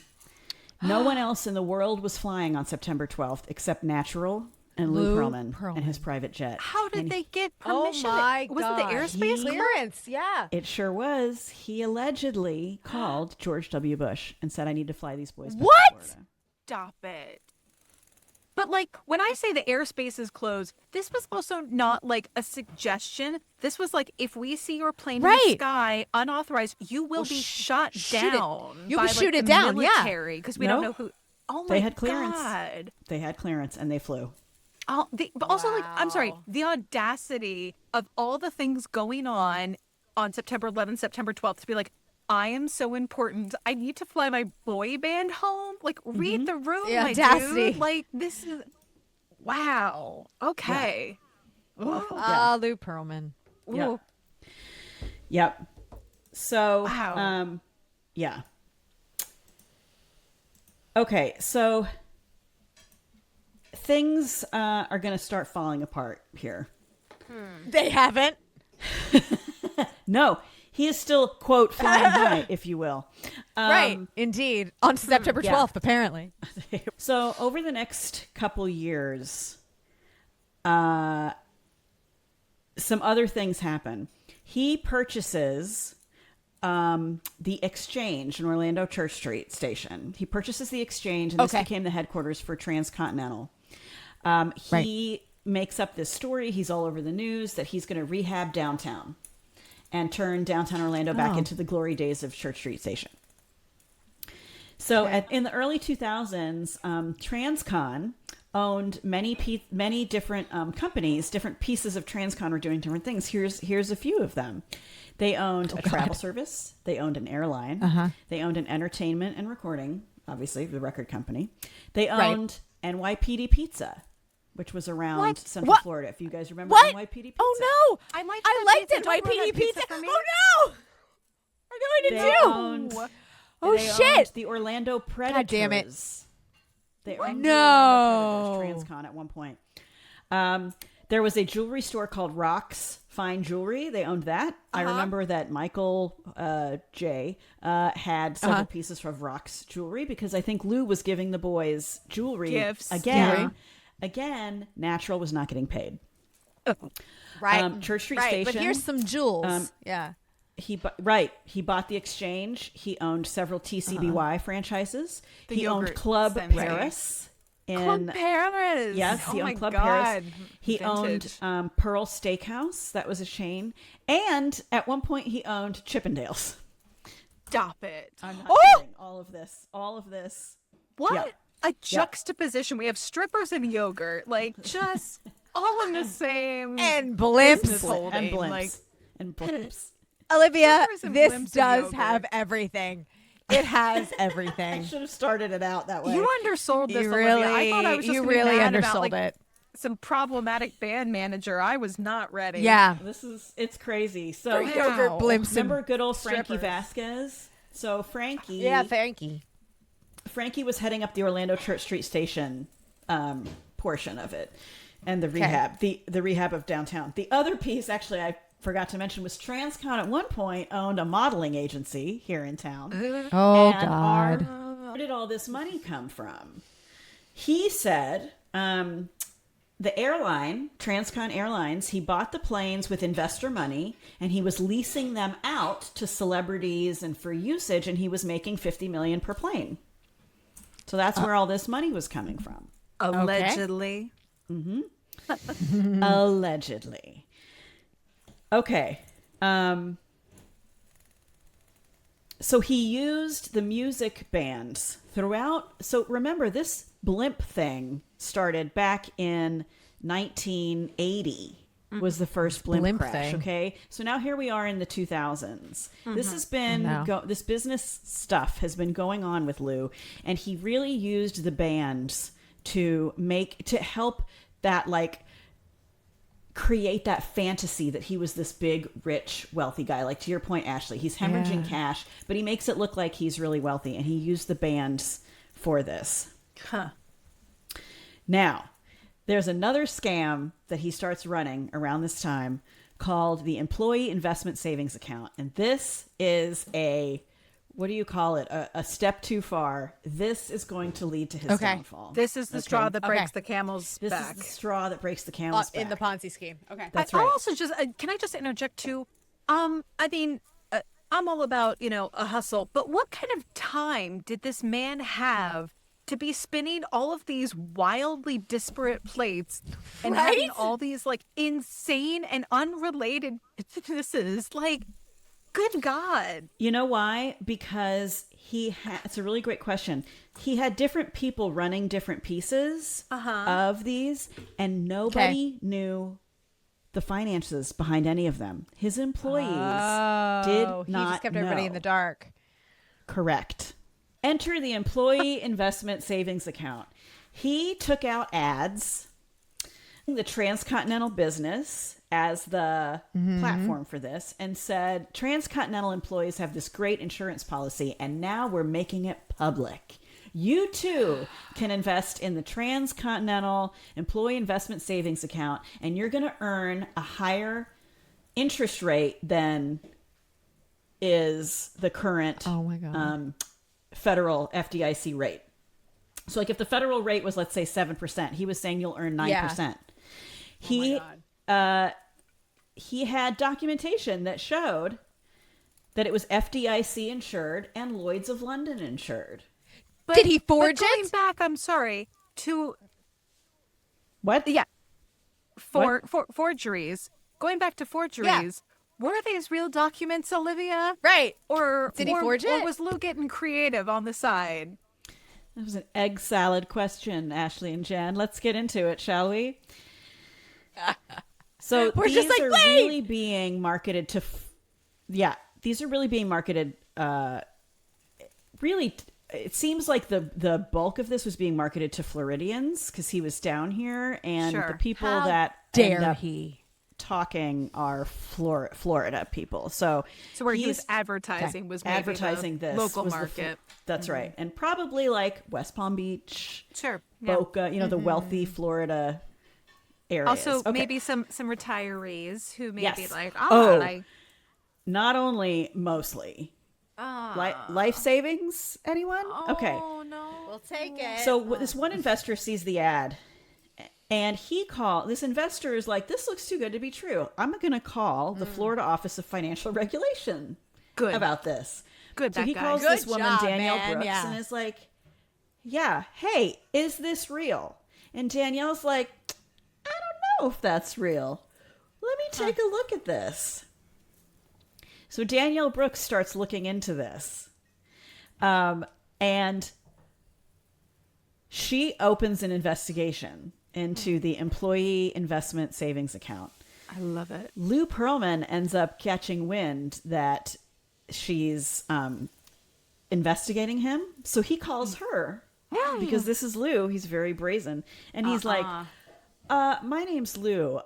Speaker 4: No one else in the world was flying on September 12th except Natural and Lou Pearlman and his private jet.
Speaker 3: How did
Speaker 4: And
Speaker 3: they get
Speaker 1: Oh
Speaker 3: permission?
Speaker 1: my
Speaker 3: Was it the
Speaker 1: God.
Speaker 3: airspace
Speaker 1: Clearance. Yeah.
Speaker 4: It sure was. He allegedly called George W. Bush and said, "I need to fly these boys back to
Speaker 1: What?
Speaker 4: Florida."
Speaker 3: Stop it. But like, when I say the airspace is closed, this was also not like a suggestion. This was like, if we see your plane in the
Speaker 1: Right.
Speaker 3: sky unauthorized, you will be shot
Speaker 1: shoot it.
Speaker 3: down.
Speaker 1: You
Speaker 3: by,
Speaker 1: can shoot
Speaker 3: like,
Speaker 1: it
Speaker 3: the
Speaker 1: down, yeah.
Speaker 3: military, because we don't know who. Oh my
Speaker 4: They had clearance.
Speaker 3: God.
Speaker 4: They had clearance and they flew.
Speaker 3: But also, like, I'm sorry, the audacity of all the things going on September 11th, September 12th, to be like, I am so important. I need to fly my boy band home. Like, read the room,
Speaker 1: The
Speaker 3: my
Speaker 1: audacity.
Speaker 3: dude. Like, this is, wow. Okay.
Speaker 1: Lou Pearlman.
Speaker 4: Yep.
Speaker 3: Ooh.
Speaker 4: Yep. So,
Speaker 3: Wow.
Speaker 4: yeah. Okay, so things are going to start falling apart here.
Speaker 1: They haven't.
Speaker 4: No, he is still, quote, flying high, if you will.
Speaker 1: Right. Indeed. On September 12th, apparently.
Speaker 4: So over the next couple years, some other things happen. He purchases the Exchange in Orlando Church Street Station. He purchases the Exchange, and this became the headquarters for Transcontinental. He makes up this story. He's all over the news that he's going to rehab downtown and turn downtown Orlando back into the glory days of Church Street Station. So in the early 2000s, Transcon owned many different companies. Different pieces of Transcon were doing different things. Here's a few of them. They owned a travel service. They owned an airline. They owned an entertainment and recording, obviously the record company. They owned NYPD Pizza, which was around Central Florida. If you guys remember NYPD Pizza.
Speaker 1: Oh no, I liked NYPD Pizza. Oh no, I know I did too.
Speaker 4: They owned the Orlando Predators.
Speaker 1: God damn it.
Speaker 4: They owned the Orlando Predators, Transcon at one point. There was a jewelry store called Rock's Fine Jewelry. They owned that. I remember that Michael J had several pieces of Rock's jewelry because I think Lou was giving the boys jewelry
Speaker 3: gifts.
Speaker 4: Again, Natural was not getting paid.
Speaker 1: Right.
Speaker 4: Church Street Station.
Speaker 1: But here's some jewels.
Speaker 4: He bought the Exchange. He owned several TCBY franchises. He owned Club Paris.
Speaker 3: Club Paris.
Speaker 4: Yes, he owned Club Paris. He owned Pearl Steakhouse. That was a chain. And at one point, he owned Chippendales.
Speaker 3: Stop it.
Speaker 4: I'm not kidding. All of this.
Speaker 3: What?
Speaker 4: Yeah.
Speaker 3: A juxtaposition. We have strippers and yogurt. Like, just all in the same.
Speaker 1: And blimps.
Speaker 3: Holding.
Speaker 4: And blimps.
Speaker 1: Olivia,
Speaker 3: Strippers and
Speaker 1: this
Speaker 3: blimps and
Speaker 1: does
Speaker 3: yogurt.
Speaker 1: have everything. It has everything.
Speaker 4: I should have started it out that way.
Speaker 3: You undersold this,
Speaker 1: You
Speaker 3: Olivia.
Speaker 1: really,
Speaker 3: I thought I was just
Speaker 1: you
Speaker 3: gonna be
Speaker 1: really
Speaker 3: mad
Speaker 1: undersold
Speaker 3: about,
Speaker 1: it.
Speaker 3: Some problematic band manager. I was not ready.
Speaker 1: Yeah.
Speaker 4: It's crazy. So
Speaker 1: Yogurt blimps.
Speaker 4: remember good old Frankie
Speaker 1: strippers.
Speaker 4: Vasquez? So Frankie.
Speaker 1: Yeah, Frankie.
Speaker 4: Frankie was heading up the Orlando Church Street Station portion of it, and the rehab, the rehab of downtown. The other piece, actually, I forgot to mention, was Transcon at one point owned a modeling agency here in town.
Speaker 1: Oh,
Speaker 4: And
Speaker 1: God.
Speaker 4: where did all this money come from? He said the airline, Transcon Airlines, he bought the planes with investor money, and he was leasing them out to celebrities and for usage, and he was making $50 million per plane. So that's where all this money was coming from.
Speaker 3: Allegedly.
Speaker 4: Allegedly. Okay. So he used the music bands throughout. So remember, this Blimp thing started back in 1980. Was the first Blimp crash,
Speaker 1: thing.
Speaker 4: okay? So now here we are in the 2000s. This has been, this business stuff has been going on with Lou, and he really used the bands to help that, like, create that fantasy that he was this big, rich, wealthy guy. Like, to your point, Ashley, he's hemorrhaging cash, but he makes it look like he's really wealthy, and he used the bands for this. Now, there's another scam that he starts running around this time called the Employee Investment Savings Account. And this is what do you call it? A step too far. This is going to lead to his downfall.
Speaker 3: This is the straw that breaks the camel's back.
Speaker 4: This is the straw that breaks the camel's back.
Speaker 1: In the Ponzi scheme. Okay.
Speaker 4: That's right.
Speaker 3: I'll also just, can I just interject too? I mean, I'm all about, a hustle, but what kind of time did this man have to be spinning all of these wildly disparate plates and having all these like insane and unrelated businesses? Like, good God.
Speaker 4: You know why? Because it's a really great question. He had different people running different pieces of these, and nobody knew the finances behind any of them. His employees did not know.
Speaker 1: He just kept everybody in the dark.
Speaker 4: Correct. Enter the Employee Investment Savings Account. He took out ads, the Transcontinental Business as the platform for this, and said, Transcontinental employees have this great insurance policy, and now we're making it public. You too can invest in the Transcontinental Employee Investment Savings Account, and you're going to earn a higher interest rate than is the current federal FDIC rate. So like if the federal rate was, let's say 7%, he was saying you'll earn 9%. He had documentation that showed that it was FDIC insured and Lloyd's of London insured.
Speaker 3: But,
Speaker 1: did he forge
Speaker 3: going
Speaker 1: it?
Speaker 3: back, I'm sorry, to...
Speaker 4: What?
Speaker 3: Yeah. Forgeries. Going back to forgeries. Were these real documents, Olivia?
Speaker 1: Right.
Speaker 3: Or
Speaker 1: did he forge it?
Speaker 3: Or was Lou getting creative on the side?
Speaker 4: That was an egg salad question, Ashley and Jen. Let's get into it, shall we? So
Speaker 1: We're
Speaker 4: these
Speaker 1: just like,
Speaker 4: are
Speaker 1: wait!
Speaker 4: really being marketed to yeah, these are really being marketed. Really, it seems like the bulk of this was being marketed to Floridians because he was down here, and
Speaker 3: Sure.
Speaker 4: the people
Speaker 1: How
Speaker 4: that
Speaker 1: dare
Speaker 4: end up
Speaker 1: he?
Speaker 4: talking are Florida people. So
Speaker 3: So where he
Speaker 4: he's
Speaker 3: was advertising was maybe
Speaker 4: advertising
Speaker 3: the
Speaker 4: this
Speaker 3: local
Speaker 4: was
Speaker 3: market.
Speaker 4: That's right, and probably like West Palm Beach,
Speaker 3: Sure. Yeah.
Speaker 4: Boca, the wealthy Florida areas.
Speaker 3: Also,
Speaker 4: Okay.
Speaker 3: maybe some retirees who may be
Speaker 4: Yes.
Speaker 3: like,
Speaker 4: Oh.
Speaker 3: like,
Speaker 4: Not only, mostly. Life savings, anyone? Okay.
Speaker 3: oh no,
Speaker 1: We'll take it.
Speaker 4: So this one investor sees the ad, and this investor is like, this looks too good to be true. I'm going to call the Florida Office of Financial Regulation
Speaker 3: Good.
Speaker 4: about this.
Speaker 3: Good,
Speaker 4: So
Speaker 3: that
Speaker 4: he
Speaker 3: guy.
Speaker 4: calls
Speaker 1: Good
Speaker 4: this woman,
Speaker 1: job,
Speaker 4: Danielle
Speaker 1: man.
Speaker 4: Brooks,
Speaker 1: Yeah.
Speaker 4: and is like, yeah, hey, is this real? And Danielle's like, I don't know if that's real. Let me take a look at this. So Danielle Brooks starts looking into this. And she opens an investigation into the employee investment savings account.
Speaker 3: I love it.
Speaker 4: Lou Pearlman ends up catching wind that she's investigating him. So he calls her because this is Lou. He's very brazen. And he's like, my name's Lou.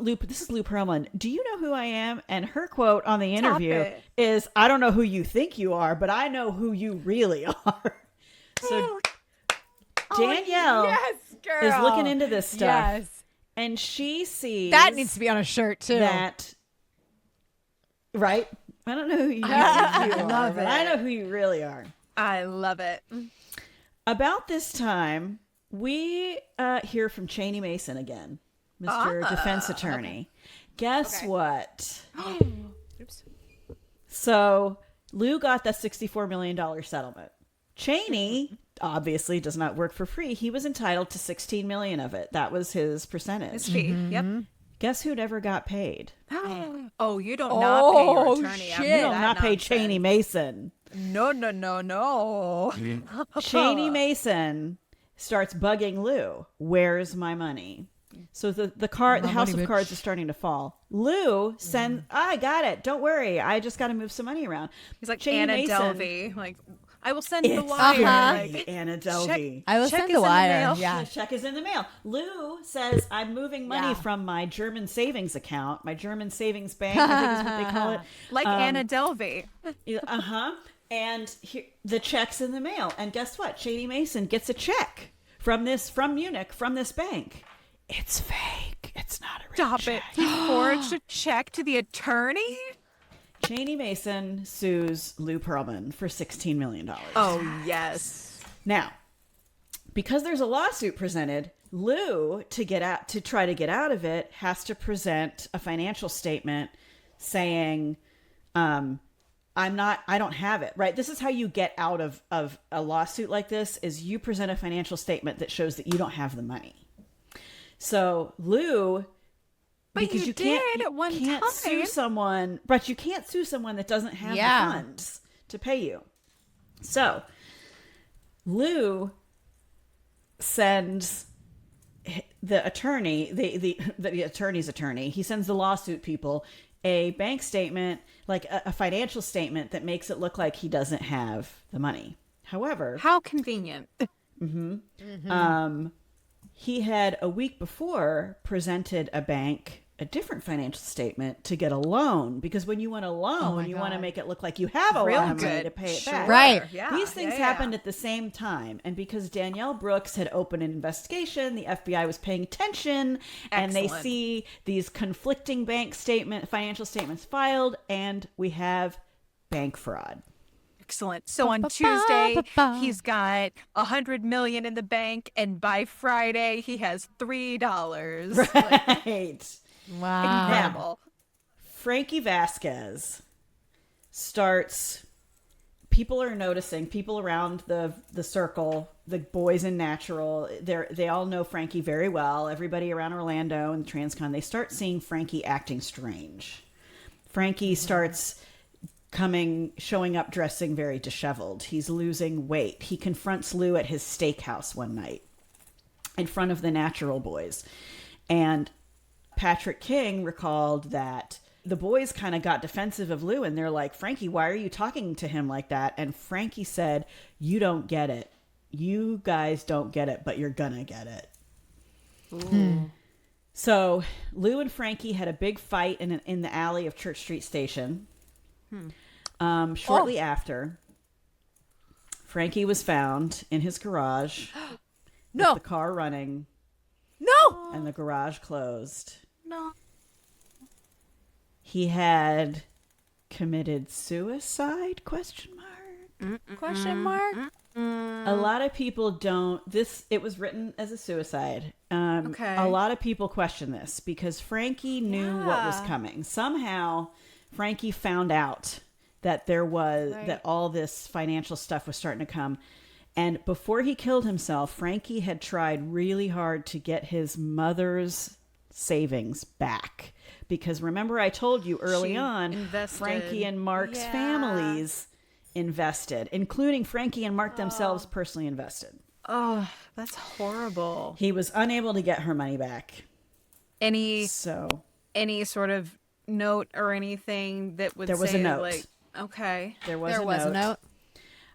Speaker 4: This is Lou Pearlman. Do you know who I am? And her quote on the interview
Speaker 3: it.
Speaker 4: is, I don't know who you think you are, but I know who you really are. So Danielle
Speaker 1: yes, girl.
Speaker 4: is looking into this stuff.
Speaker 1: Yes.
Speaker 4: And she sees
Speaker 1: That needs to be on a shirt, too.
Speaker 4: that, right? I don't know who you, think you are,
Speaker 1: love
Speaker 4: but I know who you really are.
Speaker 3: I love it.
Speaker 4: About this time, we hear from Cheney Mason again, Mr. Defense Attorney. Guess what?
Speaker 1: Oops.
Speaker 4: So Lou got that $64 million settlement. Cheney obviously does not work for free. He was entitled to $16 million of it. That was his percentage.
Speaker 3: His fee. Yep.
Speaker 4: Guess who never got paid?
Speaker 3: Oh, you don't not pay your attorney.
Speaker 1: shit.
Speaker 3: after
Speaker 4: You don't
Speaker 3: that
Speaker 4: not pay
Speaker 3: nonsense.
Speaker 4: Cheney Mason.
Speaker 3: No.
Speaker 4: Cheney Mason starts bugging Lou. Where's my money? So the house of cards is starting to fall. Lou sends, I got it. Don't worry. I just got to move some money around.
Speaker 3: He's like
Speaker 4: Cheney
Speaker 3: Anna
Speaker 4: Mason-
Speaker 3: Delvey. Like, I will send the
Speaker 4: It's
Speaker 3: wire.
Speaker 4: very
Speaker 3: Like,
Speaker 4: Anna Delvey.
Speaker 1: I will
Speaker 3: Check
Speaker 1: send
Speaker 3: is
Speaker 1: the
Speaker 3: in the
Speaker 1: wire.
Speaker 3: mail.
Speaker 1: Yeah.
Speaker 4: The check is in the mail. Lou says, I'm moving money
Speaker 1: Yeah.
Speaker 4: from my German savings account, my German savings bank, I think is what they call it.
Speaker 3: like Anna Delvey.
Speaker 4: Uh-huh. And the check's in the mail. And guess what? Cheney Mason gets a check from Munich, from this bank. It's fake. It's not a real
Speaker 3: Stop
Speaker 4: check.
Speaker 3: it. He forged a check to the attorney?
Speaker 4: Cheney Mason sues Lou Pearlman for $16 million.
Speaker 3: Oh, yes.
Speaker 4: Now, because there's a lawsuit presented, Lou, to try to get out of it, has to present a financial statement saying, I don't have it, right? This is how you get out of a lawsuit like this, is you present a financial statement that shows that you don't have the money. So Lou,
Speaker 3: But
Speaker 4: because
Speaker 3: you
Speaker 4: can't,
Speaker 3: did at one
Speaker 4: can't
Speaker 3: time.
Speaker 4: sue someone, but you can't sue someone that doesn't have the funds to pay you. So Lou sends the attorney, the attorney's attorney, he sends the lawsuit people a bank statement, like a financial statement that makes it look like he doesn't have the money. However,
Speaker 3: How convenient.
Speaker 4: he had a week before presented a bank a different financial statement to get a loan, because when you want a loan, you want to make it look like you have a
Speaker 3: Real
Speaker 4: lot of money
Speaker 3: good.
Speaker 4: to pay it
Speaker 3: Sure.
Speaker 4: back.
Speaker 1: Right.
Speaker 3: Yeah.
Speaker 4: These things
Speaker 3: yeah.
Speaker 4: happened at the same time. And because Danielle Brooks had opened an investigation, the FBI was paying attention, and they
Speaker 3: Excellent.
Speaker 4: see these conflicting financial statements filed, and we have bank fraud.
Speaker 3: Excellent. So on Tuesday, he's got $100 million in the bank, and by Friday, he has $3.
Speaker 4: Right.
Speaker 1: Wow.
Speaker 3: Incredible.
Speaker 4: Frankie Vasquez starts, people are noticing, people around the circle, the boys in Natural, they all know Frankie very well. Everybody around Orlando and Transcon, they start seeing Frankie acting strange. Frankie starts showing up dressing very disheveled. He's losing weight. He confronts Lou at his steakhouse one night in front of the Natural boys. And Patrick King recalled that the boys kind of got defensive of Lou, and they're like, Frankie, why are you talking to him like that? And Frankie said, you don't get it. You guys don't get it, but you're gonna get it. So Lou and Frankie had a big fight in the alley of Church Street Station. Shortly after, Frankie was found in his garage with the car running.
Speaker 1: No!
Speaker 4: And the garage closed.
Speaker 3: No.
Speaker 4: He had committed suicide? Question mark.
Speaker 1: Question mark?
Speaker 4: A lot of people don't. It was written as a suicide.
Speaker 3: Okay.
Speaker 4: A lot of people question this because Frankie knew what was coming. Somehow, Frankie found out that that all this financial stuff was starting to come. And before he killed himself, Frankie had tried really hard to get his mother's savings back. Because remember, I told you early on, Frankie and Mark's families invested, including Frankie and Mark themselves personally invested.
Speaker 3: Oh, that's horrible.
Speaker 4: He was unable to get her money back.
Speaker 3: Any sort of note or anything that would
Speaker 4: there was a note.
Speaker 3: Like, okay,
Speaker 4: there was a note.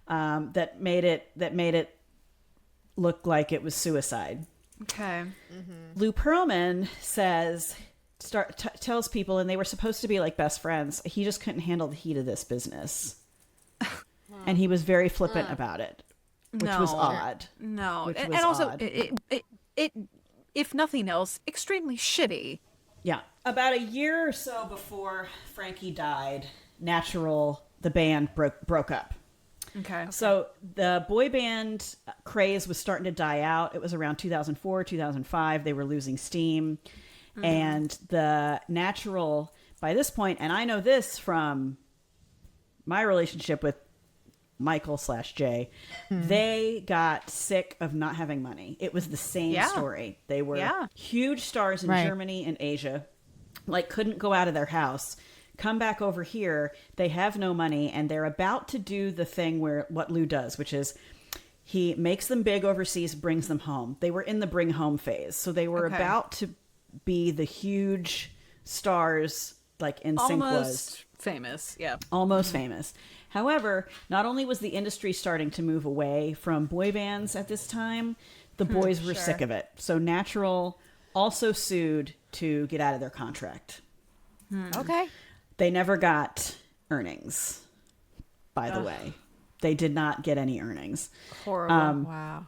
Speaker 4: That made it look like it was suicide.
Speaker 3: Okay.
Speaker 4: Lou Pearlman tells people, and they were supposed to be like best friends, he just couldn't handle the heat of this business. And he was very flippant about it, which was odd.
Speaker 3: No. And also, it, if nothing else, extremely shitty.
Speaker 4: Yeah. About a year or so before Frankie died, the band broke up.
Speaker 3: Okay.
Speaker 4: So the boy band craze was starting to die out. It was around 2004, 2005. They were losing steam. And the Natural, by this point, and I know this from my relationship with Michael/Jay, they got sick of not having money. It was the same story. They were huge stars in Germany and Asia, like couldn't go out of their house. Come back over here, they have no money, and they're about to do the thing what Lou does, which is he makes them big overseas, brings them home. They were in the bring home phase. So they were about to be the huge stars like NSYNC was.
Speaker 3: Famous, yeah.
Speaker 4: Almost famous. However, not only was the industry starting to move away from boy bands at this time, the boys were sick of it. So Natural also sued to get out of their contract.
Speaker 1: Okay.
Speaker 4: They never got earnings, by the way. They did not get any earnings.
Speaker 3: Horrible.
Speaker 1: Wow.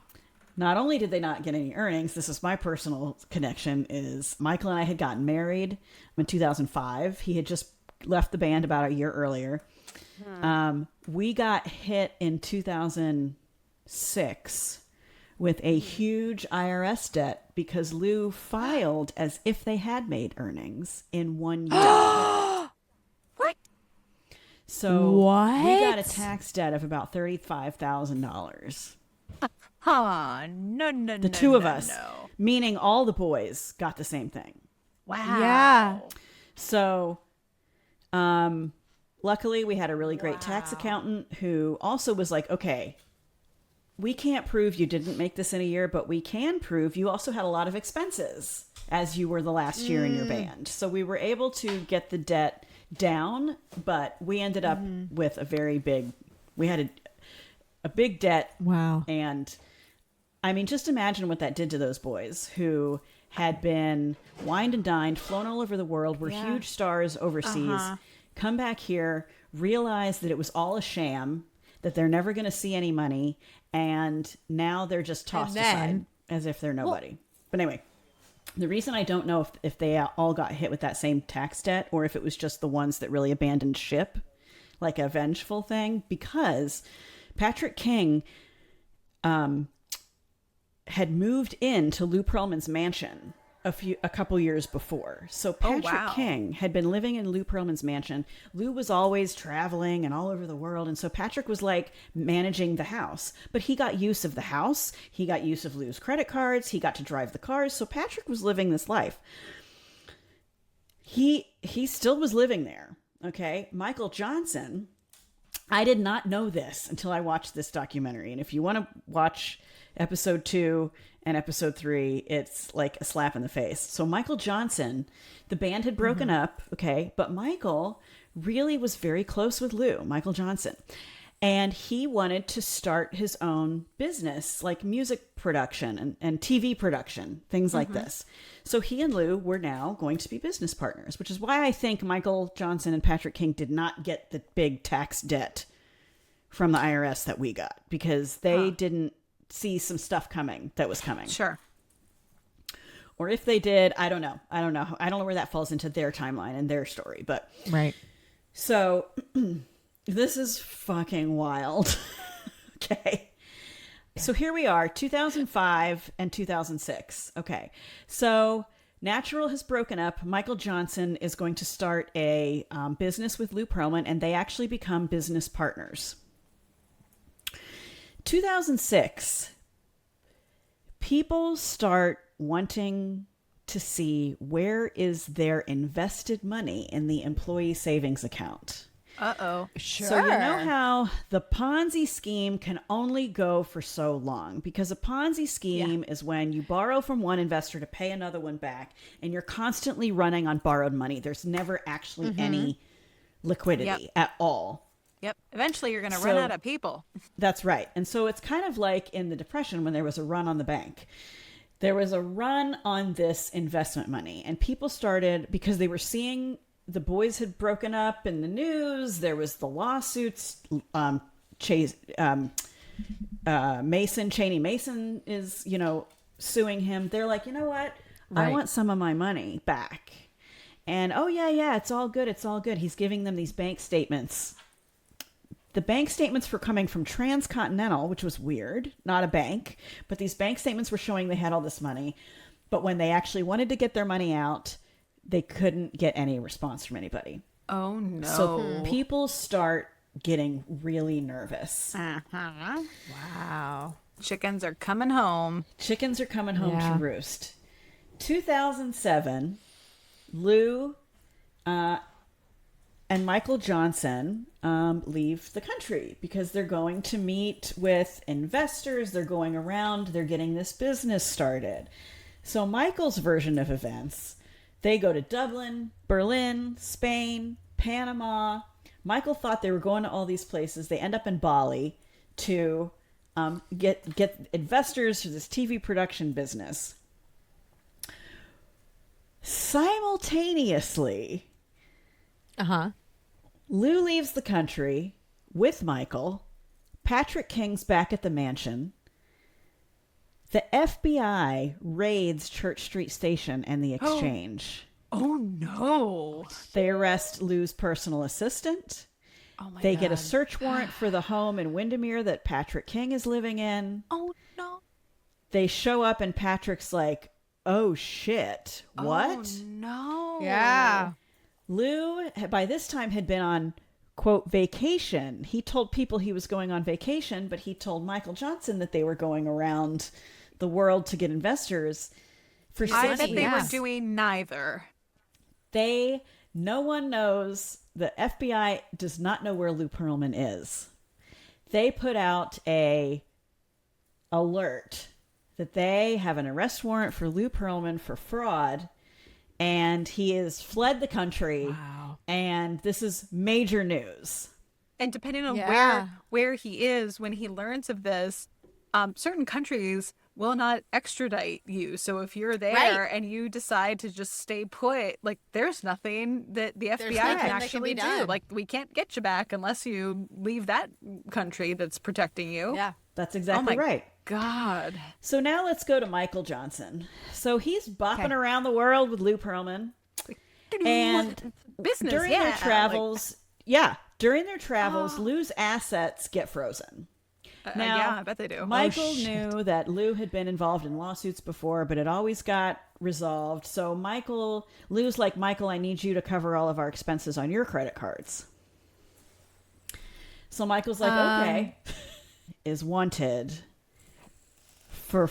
Speaker 4: Not only did they not get any earnings, this is my personal connection, is Michael and I had gotten married in 2005. He had just left the band about a year earlier. We got hit in 2006 with a huge IRS debt because Lou filed as if they had made earnings in 1 year.
Speaker 3: What?
Speaker 4: So we got a tax debt of about $35,000.
Speaker 3: No.
Speaker 4: The two of us, meaning all the boys, got the same thing.
Speaker 3: Wow.
Speaker 1: Yeah.
Speaker 4: So, luckily we had a really great tax accountant who also was like, okay, we can't prove you didn't make this in a year, but we can prove you also had a lot of expenses as you were the last year in your band. So we were able to get the debt down, but we ended up with a big debt.
Speaker 1: Wow.
Speaker 4: And I mean, just imagine what that did to those boys who had been wined and dined, flown all over the world, were huge stars overseas, come back here, realize that it was all a sham, that they're never going to see any money, and now they're just tossed aside as if they're nobody. But anyway, the reason I don't know if they all got hit with that same tax debt or if it was just the ones that really abandoned ship, like a vengeful thing, because Patrick King had moved into Lou Pearlman's mansion a couple years before. So Patrick King had been living in Lou Pearlman's mansion. Lou was always traveling and all over the world. And so Patrick was like managing the house, but he got use of the house. He got use of Lou's credit cards. He got to drive the cars. So Patrick was living this life. He still was living there. Okay. Michael Johnson I did not know this until I watched this documentary. And if you want to watch episode 2 and episode 3, it's like a slap in the face. So Michael Johnson, the band had broken up, okay, but Michael really was very close with Lou, Michael Johnson. And he wanted to start his own business, like music production and TV production, things like this. So he and Lou were now going to be business partners, which is why I think Michael Johnson and Patrick King did not get the big tax debt from the IRS that we got, because they didn't see some stuff coming that was coming.
Speaker 3: Sure.
Speaker 4: Or if they did, I don't know. I don't know where that falls into their timeline and their story. But
Speaker 1: Right.
Speaker 4: So this is fucking wild. Okay. So here we are, 2005 and 2006. Okay. So Natural has broken up. Michael Johnson is going to start a business with Lou Pearlman, and they actually become business partners. 2006, people start wanting to see where is their invested money in the employee savings account.
Speaker 3: Uh-oh.
Speaker 1: Sure.
Speaker 4: So you know how the Ponzi scheme can only go for so long, because a Ponzi scheme is when you borrow from one investor to pay another one back, and you're constantly running on borrowed money. There's never actually any liquidity at all.
Speaker 3: Yep. Eventually you're going to run out of people.
Speaker 4: That's right. And so it's kind of like in the Depression when there was a run on the bank. There was a run on this investment money, and people started, because they were seeing the boys had broken up in the news. There was the lawsuits. Cheney Mason is, suing him. They're like, you know what? I want some of my money back. And, oh, yeah, it's all good. It's all good. He's giving them these bank statements. The bank statements were coming from Transcontinental, which was weird, not a bank. But these bank statements were showing they had all this money. But when they actually wanted to get their money out, they couldn't get any response from anybody.
Speaker 3: Oh, no.
Speaker 4: So people start getting really nervous.
Speaker 1: Wow.
Speaker 3: Chickens are coming home.
Speaker 4: Chickens are coming home to roost. 2007, Lou and Michael Johnson leave the country because they're going to meet with investors. They're going around. They're getting this business started. So Michael's version of events, they go to Dublin, Berlin, Spain, Panama. Michael thought they were going to all these places. They end up in Bali to get investors for this TV production business. Simultaneously, Lou leaves the country with Michael. Patrick King's back at the mansion. The FBI raids Church Street Station and the Exchange.
Speaker 3: Oh, no.
Speaker 4: They arrest Lou's personal assistant.
Speaker 3: Oh, my
Speaker 4: They
Speaker 3: God.
Speaker 4: get a search warrant for the home in Windermere that Patrick King is living in.
Speaker 3: Oh, no.
Speaker 4: They show up and Patrick's like, oh, shit. What?
Speaker 3: Oh, no.
Speaker 1: Yeah.
Speaker 4: Lou, by this time, had been on, quote, vacation. He told people he was going on vacation, but he told Michael Johnson that they were going around the world to get investors for 6
Speaker 3: I bet they were
Speaker 1: Yes.
Speaker 3: doing neither.
Speaker 4: No one knows. The FBI does not know where Lou Pearlman is. They put out a alert that they have an arrest warrant for Lou Pearlman for fraud, and he has fled the country.
Speaker 1: Wow.
Speaker 4: And this is major news.
Speaker 3: And depending on
Speaker 1: Yeah.
Speaker 3: where he is when he learns of this, certain countries will not extradite you. So if you're there and you decide to just stay put, like there's nothing that the FBI
Speaker 1: nothing
Speaker 3: can
Speaker 1: that can
Speaker 3: actually
Speaker 1: be
Speaker 3: do.
Speaker 1: done.
Speaker 3: Like we can't get you back unless you leave that country that's protecting you.
Speaker 1: Yeah.
Speaker 4: That's exactly
Speaker 3: my
Speaker 4: right.
Speaker 3: God.
Speaker 4: So now let's go to Michael Johnson. So he's bopping around the world with Lou Pearlman. And
Speaker 3: Business,
Speaker 4: during
Speaker 3: yeah.
Speaker 4: their travels, Lou's assets get frozen. Now,
Speaker 3: yeah, I bet they do.
Speaker 4: Michael knew that Lou had been involved in lawsuits before, but it always got resolved. So Lou's like, Michael, I need you to cover all of our expenses on your credit cards. So Michael's like, okay, is wanted for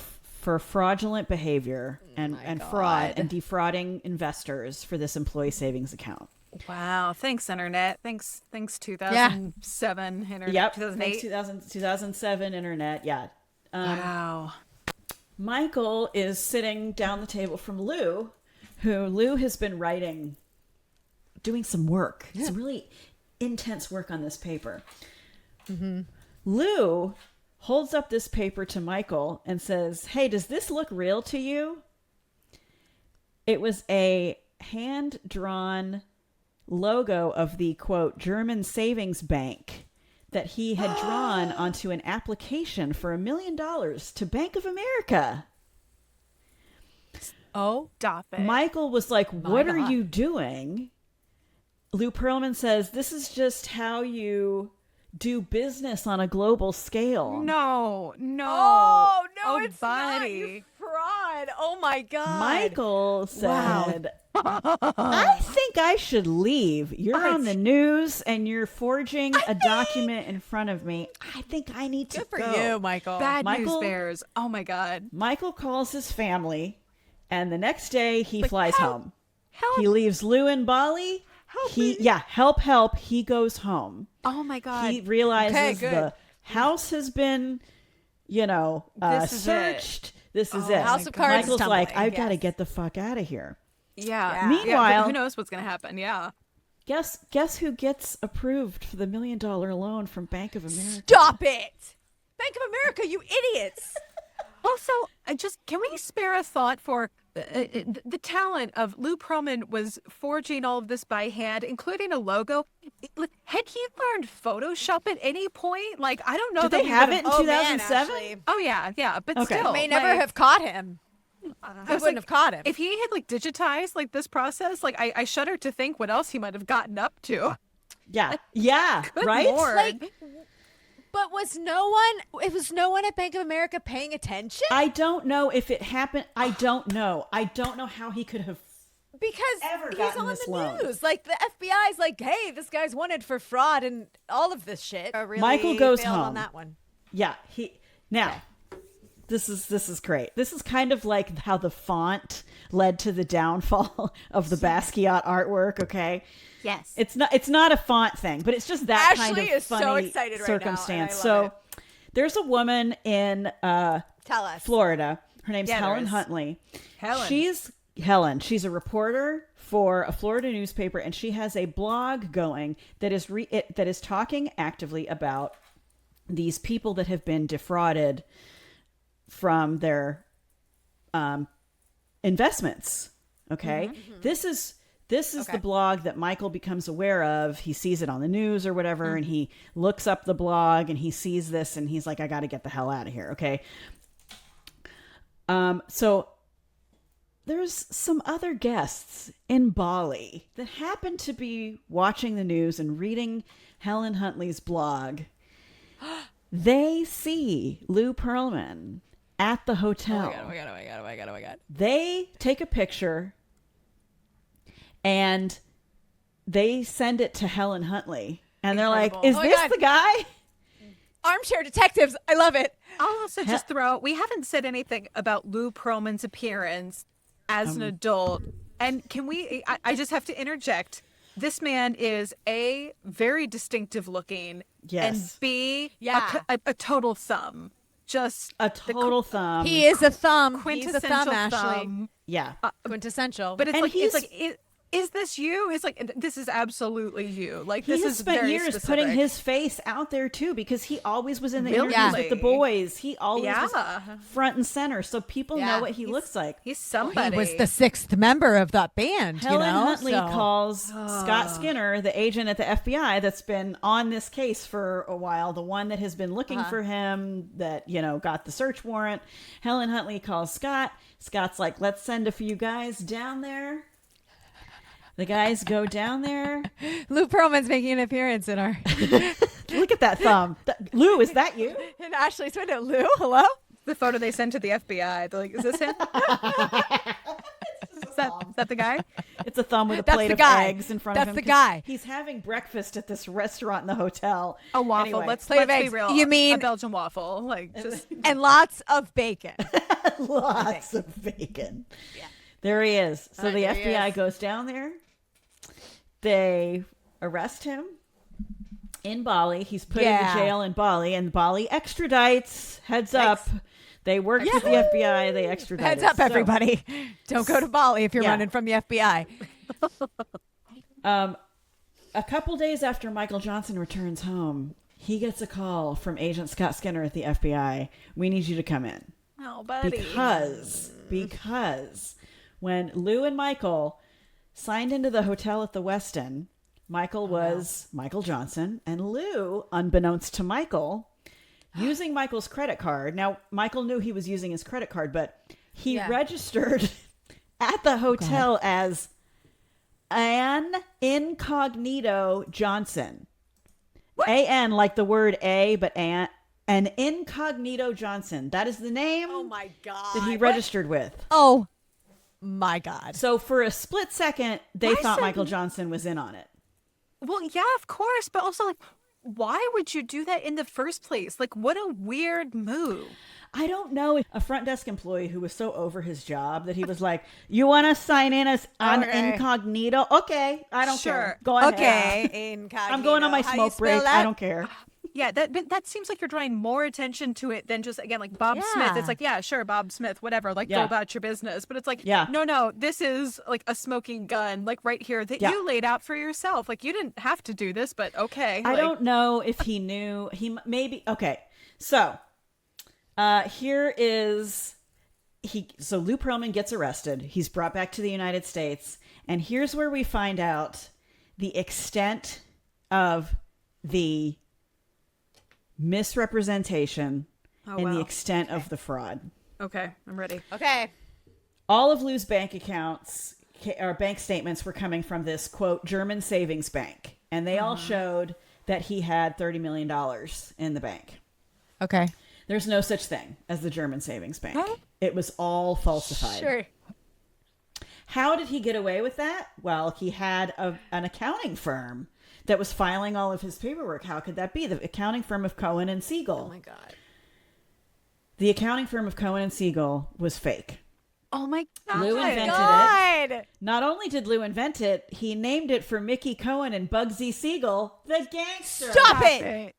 Speaker 4: fraudulent behavior and fraud and defrauding investors for this employee savings account.
Speaker 3: Wow. Thanks, internet. Thanks 2007 internet.
Speaker 4: Yep.
Speaker 3: 2008.
Speaker 4: Thanks 2007 internet. Yeah.
Speaker 3: Wow.
Speaker 4: Michael is sitting down the table from Lou, who Lou has been doing some work. Some really intense work on this paper. Mm-hmm. Lou holds up this paper to Michael and says, "Hey, does this look real to you?" It was a hand-drawn logo of the, quote, German savings bank that he had drawn onto an application for $1 million to Bank of America.
Speaker 3: Oh, stop it.
Speaker 4: Michael was like, "What are you doing?" Lou Pearlman says, "This is just how you do business on a global scale."
Speaker 3: No.
Speaker 1: Oh, no, it's not,
Speaker 3: buddy.
Speaker 1: you fraud. Oh, my God.
Speaker 4: Michael said, "I think I should leave. You're on the news and you're forging a document in front of me. I think I need to
Speaker 1: Good for
Speaker 4: go."
Speaker 1: you, Michael.
Speaker 3: Bad
Speaker 4: Michael-
Speaker 3: news bears. Oh my God.
Speaker 4: Michael calls his family, and the next day he flies home.
Speaker 3: Help.
Speaker 4: He leaves Lou in Bali.
Speaker 3: Help me.
Speaker 4: Help. He goes home.
Speaker 3: Oh my God.
Speaker 4: He realizes
Speaker 1: good.
Speaker 4: the house has been,
Speaker 3: This is
Speaker 4: searched. This is it.
Speaker 1: House of Cards is
Speaker 4: Michael's like,
Speaker 1: tumbling,
Speaker 4: "I've got to
Speaker 1: yes.
Speaker 4: get the fuck out of here."
Speaker 3: yeah.
Speaker 4: Meanwhile-
Speaker 3: but who knows what's going to happen? Yeah.
Speaker 4: Guess who gets approved for the $1 million loan from Bank of America?
Speaker 1: Stop it. Bank of America, you idiots.
Speaker 3: Also, can we spare a thought for the talent of Lou Pearlman was forging all of this by hand, including a logo. Had he learned Photoshop at any point? Like, I don't know.
Speaker 4: Did
Speaker 3: that
Speaker 4: they
Speaker 3: we
Speaker 4: have
Speaker 3: would've-
Speaker 4: it in 2007?
Speaker 1: actually.
Speaker 3: Oh yeah, but
Speaker 4: Okay.
Speaker 3: still,
Speaker 1: May never
Speaker 3: like,
Speaker 1: have caught him. I wouldn't have caught him.
Speaker 3: If he had like digitized like this process, like I shudder to think what else he might have gotten up to.
Speaker 4: Yeah,
Speaker 3: Good
Speaker 4: right?
Speaker 3: Lord.
Speaker 1: Like, but was no one at Bank of America paying attention?
Speaker 4: I don't know if it happened. I don't know how he could have.
Speaker 1: Because
Speaker 4: Ever
Speaker 1: he's
Speaker 4: gotten
Speaker 1: on
Speaker 4: this
Speaker 1: the
Speaker 4: loan.
Speaker 1: news. Like, the FBI's like, hey, this guy's wanted for fraud and all of this shit. Really
Speaker 4: Michael goes
Speaker 1: failed
Speaker 4: home.
Speaker 1: on that one.
Speaker 4: Yeah, This is great. This is kind of like how the font led to the downfall of the Basquiat artwork. Okay,
Speaker 3: Yes.
Speaker 4: it's not a font thing, but it's just that
Speaker 1: Ashley
Speaker 4: kind of
Speaker 1: is so
Speaker 4: funny
Speaker 1: excited right now, and
Speaker 4: circumstance.
Speaker 1: I love
Speaker 4: So there's a woman in
Speaker 1: Tell us.
Speaker 4: Florida. Her name's
Speaker 3: Yeah, there
Speaker 4: Helen
Speaker 3: is.
Speaker 4: Huntley.
Speaker 3: Helen.
Speaker 4: She's Helen. She's a reporter for a Florida newspaper, and she has a blog going that is talking actively about these people that have been defrauded from their investments. Okay, this is the blog that Michael becomes aware of. He sees it on the news or whatever, and he looks up the blog and he sees this and he's like, I got to get the hell out of here. Okay. So there's some other guests in Bali that happen to be watching the news and reading Helen Huntley's blog. They see Lou Pearlman at the hotel.
Speaker 1: Oh my God.
Speaker 4: They take a picture and they send it to Helen Huntley. And they're like,
Speaker 1: Incredible.
Speaker 4: is
Speaker 1: Oh my
Speaker 4: this
Speaker 1: God.
Speaker 4: the guy?
Speaker 1: Armchair detectives. I love it.
Speaker 3: I'll also just throw out, we haven't said anything about Lou Pearlman's appearance as an adult. And can we, I just have to interject. This man is A, very distinctive looking,
Speaker 4: Yes.
Speaker 3: and B,
Speaker 1: Yeah.
Speaker 3: a total thumb. Just
Speaker 4: A total thumb.
Speaker 1: He is a thumb. He's a
Speaker 3: quintessential
Speaker 1: thumb, Ashley.
Speaker 3: thumb.
Speaker 4: Yeah.
Speaker 1: Quintessential.
Speaker 3: But it's
Speaker 4: And
Speaker 3: like,
Speaker 4: he's-
Speaker 3: is this you? It's like, this is absolutely you. Like,
Speaker 4: He
Speaker 3: this
Speaker 4: has
Speaker 3: is
Speaker 4: spent
Speaker 3: very
Speaker 4: years
Speaker 3: specific.
Speaker 4: putting his face out there too, because he always was in the
Speaker 3: Really?
Speaker 4: interviews with the boys. He always
Speaker 3: Yeah.
Speaker 4: was front and center, so people know what he looks like.
Speaker 3: He's somebody.
Speaker 1: he was the sixth member of that band,
Speaker 4: Helen
Speaker 1: you know?
Speaker 4: Huntley
Speaker 1: so.
Speaker 4: calls Scott Skinner, the agent at the FBI that's been on this case for a while, the one that has been looking for him, that, got the search warrant. Helen Huntley calls Scott. Scott's like, let's send a few guys down there. The guys go down there.
Speaker 1: Lou Pearlman's making an appearance in our
Speaker 4: Look at that thumb. Lou, is that you?
Speaker 1: in Ashley's window. Lou, hello?
Speaker 3: the photo they sent to the FBI. They're like, is this him? Is that the guy?
Speaker 4: It's a thumb with a
Speaker 1: That's
Speaker 4: plate
Speaker 1: the
Speaker 4: of
Speaker 1: guy.
Speaker 4: eggs in front
Speaker 1: That's
Speaker 4: of him.
Speaker 1: the
Speaker 4: 'cause
Speaker 1: guy.
Speaker 4: He's having breakfast at this restaurant in the hotel.
Speaker 3: A waffle.
Speaker 4: Anyway,
Speaker 3: Let's
Speaker 1: Plate of
Speaker 3: be
Speaker 1: eggs.
Speaker 3: real.
Speaker 1: You mean-
Speaker 3: a Belgian waffle? Like, just
Speaker 1: And lots of bacon.
Speaker 4: lots of bacon. Yeah. There he is. So the
Speaker 1: there he
Speaker 4: FBI
Speaker 1: is.
Speaker 4: goes down there They arrest him in Bali. He's put into jail in Bali, and Bali extradites. Heads up. They worked with the FBI. They extradited.
Speaker 1: Heads up, everybody. Don't go to Bali if you're running from the FBI.
Speaker 4: A couple days after Michael Johnson returns home, he gets a call from Agent Scott Skinner at the FBI. We need you to come in.
Speaker 3: Oh, buddy.
Speaker 4: Because when Lou and Michael signed into the hotel at the Westin, Michael was Michael Johnson, and Lou, unbeknownst to Michael, using Michael's credit card. Now, Michael knew he was using his credit card, but he registered at the hotel as An Incognito Johnson. What? A-N, like the word A, but An Incognito Johnson. That is the name that he registered with.
Speaker 1: Oh, my God.
Speaker 4: So for a split second, they thought Michael Johnson was in on it.
Speaker 3: Well, yeah, of course. But also, like, why would you do that in the first place? Like, what a weird move.
Speaker 4: I don't know. A front desk employee who was so over his job that he was like, you want to sign in as an incognito? Okay. I don't care. Go ahead.
Speaker 1: Okay. Incognito.
Speaker 4: I'm going on my smoke break. I don't care.
Speaker 3: Yeah, that seems like you're drawing more attention to it than just, again, like Bob Smith. It's like, yeah, sure, Bob Smith, whatever. Like, go about your business. But it's like, no, this is like a smoking gun, like right here that you laid out for yourself. Like, you didn't have to do this, but okay.
Speaker 4: I don't know if he knew. He maybe. Okay. So here is so Lou Pearlman gets arrested. He's brought back to the United States. And here's where we find out the extent of the misrepresentation and the extent of the fraud.
Speaker 3: Okay, I'm ready.
Speaker 1: Okay.
Speaker 4: All of Lou's bank accounts or bank statements were coming from this, quote, German savings bank. And they all showed that he had $30 million in the bank.
Speaker 1: Okay.
Speaker 4: There's no such thing as the German savings bank. Huh? It was all falsified.
Speaker 1: Sure.
Speaker 4: How did he get away with that? Well, he had an accounting firm that was filing all of his paperwork. How could that be? The accounting firm of Cohen and Siegel.
Speaker 1: Oh my God.
Speaker 4: The accounting firm of Cohen and Siegel was fake.
Speaker 3: Oh my God.
Speaker 4: Lou invented it. Not only did Lou invent it, he named it for Mickey Cohen and Bugsy Siegel, the gangster.
Speaker 1: Stop it.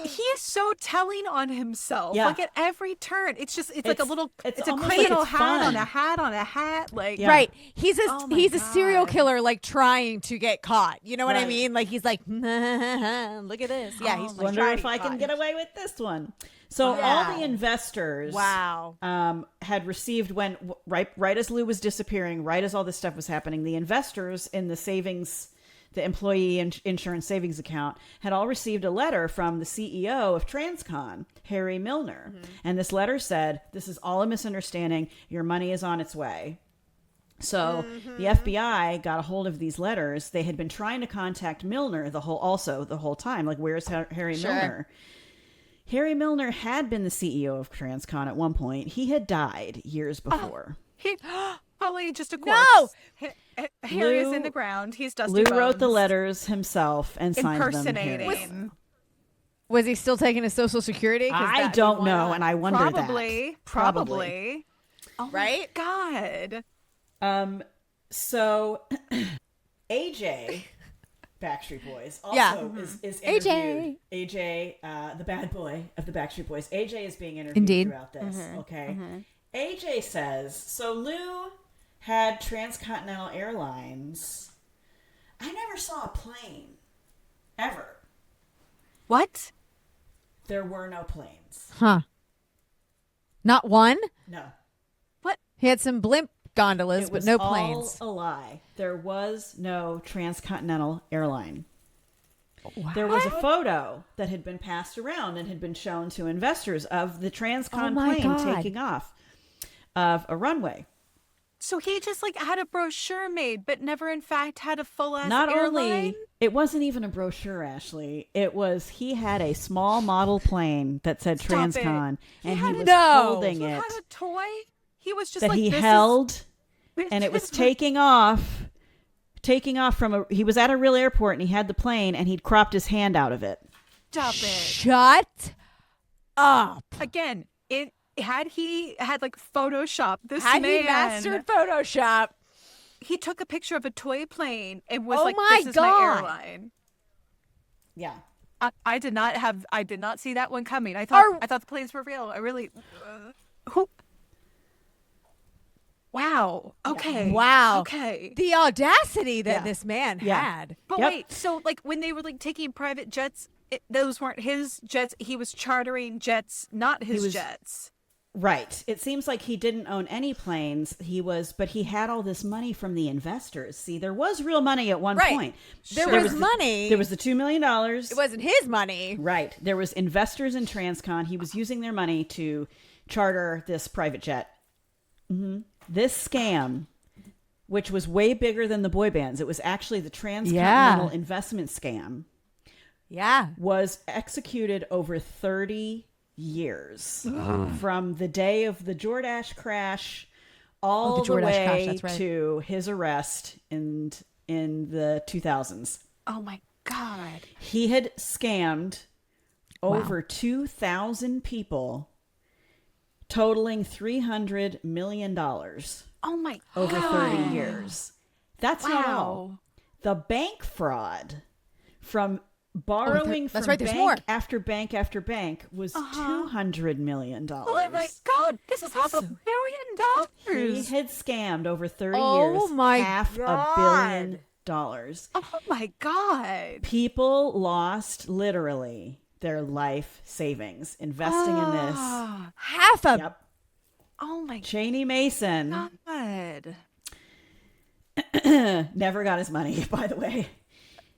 Speaker 3: He is so telling on himself.
Speaker 4: Yeah.
Speaker 3: Like at every turn. It's like a little, it's a
Speaker 4: almost
Speaker 3: criminal
Speaker 4: like it's
Speaker 3: hat
Speaker 4: fun.
Speaker 3: on a hat on a hat. Like,
Speaker 1: Right. He's a
Speaker 3: God.
Speaker 1: serial killer, like trying to get caught. You know what I mean? Like he's like, look at this. Yeah. He's like,
Speaker 4: wonder if I can get away with this one. So all the investors, had received when right as Lou was disappearing, right as all this stuff was happening, the investors in the savings, the employee insurance savings account, had all received a letter from the CEO of Transcon, Harry Milner. Mm-hmm. And this letter said, this is all a misunderstanding. Your money is on its way. So the FBI got a hold of these letters. They had been trying to contact Milner the whole time. Like, where's Harry Milner? Harry Milner had been the CEO of Transcon at one point. He had died years before.
Speaker 3: Probably just a corpse. No! Harry is in the ground. He's Dusty
Speaker 4: Lou
Speaker 3: Bones.
Speaker 4: wrote the letters himself and signed them.
Speaker 3: Impersonating.
Speaker 1: Was he still taking his Social Security?
Speaker 4: I don't know, and I wonder
Speaker 3: Probably. Oh, right? My God.
Speaker 4: So AJ, Backstreet Boys, also is interviewed. AJ, the bad boy of the Backstreet Boys. AJ is being interviewed throughout this. Okay. AJ says, so Lou had Transcontinental Airlines. I never saw a plane. Ever.
Speaker 3: What?
Speaker 4: There were no planes.
Speaker 1: Huh. Not one?
Speaker 4: No.
Speaker 1: What? He had some blimp gondolas, but no planes.
Speaker 4: All a lie. There was no transcontinental airline.
Speaker 1: What?
Speaker 4: There was a photo that had been passed around and had been shown to investors of the Transcon plane taking off of a runway.
Speaker 3: So he just like had a brochure made, but never in fact had a full-ass
Speaker 4: Not
Speaker 3: airline?
Speaker 4: only, it wasn't even a brochure, Ashley. It was, he had a small model plane that said Transcon, and he was holding it.
Speaker 3: He had a toy? He was just
Speaker 4: that
Speaker 3: like,
Speaker 4: he held, and it was taking off from he was at a real airport, and he had the plane, and he'd cropped his hand out of it.
Speaker 3: Stop it.
Speaker 1: Shut up.
Speaker 3: Again, had he had like Photoshop this
Speaker 1: had
Speaker 3: man.
Speaker 1: he mastered Photoshop,
Speaker 3: he took a picture of a toy plane and was
Speaker 1: Oh
Speaker 3: like,
Speaker 1: my
Speaker 3: "This is
Speaker 1: God.
Speaker 3: my airline."
Speaker 4: Yeah.
Speaker 3: I did not see that one coming. I thought the planes were real. I really. Who? Wow. Okay.
Speaker 1: Wow.
Speaker 3: Okay.
Speaker 1: The audacity that
Speaker 4: Yeah.
Speaker 1: this man
Speaker 4: Yeah.
Speaker 1: had.
Speaker 3: But
Speaker 4: Yep.
Speaker 3: wait, so like when they were like taking private jets, those weren't his jets. He was chartering jets, not his jets.
Speaker 4: Right. It seems like he didn't own any planes. But he had all this money from the investors. See, there was real money at one point.
Speaker 1: There was money.
Speaker 4: There was the $2 million.
Speaker 1: It wasn't his money.
Speaker 4: Right. There was investors in Transcon. He was using their money to charter this private jet. This scam, which was way bigger than the boy bands, it was actually the transcontinental investment scam, was executed over 30 years from the day of the Jordache crash all the way to his arrest in the 2000s.
Speaker 3: Oh my God.
Speaker 4: He had scammed over 2,000 people, totaling $300 million
Speaker 3: Oh my
Speaker 4: over
Speaker 3: God.
Speaker 4: 30 years. That's not all. The bank fraud from borrowing
Speaker 1: that's
Speaker 4: from
Speaker 1: right, there's
Speaker 4: bank
Speaker 1: more.
Speaker 4: after bank after bank was $200 million.
Speaker 3: Oh my God. This is $500 million.
Speaker 4: He had scammed over 30
Speaker 1: Oh
Speaker 4: years
Speaker 1: my
Speaker 4: $500 million.
Speaker 3: Oh my God.
Speaker 4: People lost literally their life savings investing in this.
Speaker 1: Half a
Speaker 4: Yep.
Speaker 3: Oh my
Speaker 4: Cheney Mason
Speaker 3: God.
Speaker 4: never got his money, by the way.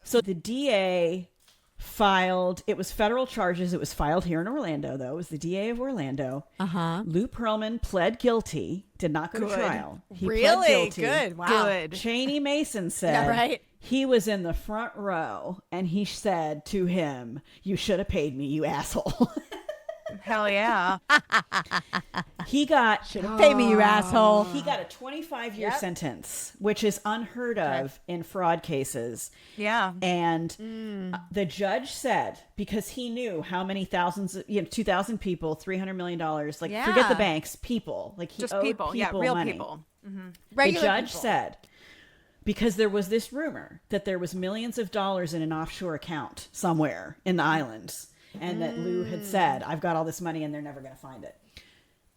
Speaker 4: So the DA filed, it was federal charges. It was filed here in Orlando, though. It was the DA of Orlando. Lou Pearlman pled guilty, did not go to trial. He pled guilty.
Speaker 1: Good. Wow.
Speaker 3: Good.
Speaker 4: Cheney Mason said he was in the front row and he said to him, "You should have paid me, you asshole."
Speaker 3: Hell yeah.
Speaker 4: He got
Speaker 1: Pay me, you asshole.
Speaker 4: He got a 25-year sentence, which is unheard of in fraud cases.
Speaker 3: Yeah.
Speaker 4: And the judge said, because he knew how many thousands, 2,000 people, $300 million, forget the banks, people. Like he
Speaker 3: Just
Speaker 4: owed
Speaker 3: people. Yeah, real
Speaker 4: money.
Speaker 3: people.
Speaker 4: The judge said, because there was this rumor that there was millions of dollars in an offshore account somewhere in the islands, and that Lou had said, "I've got all this money and they're never going to find it."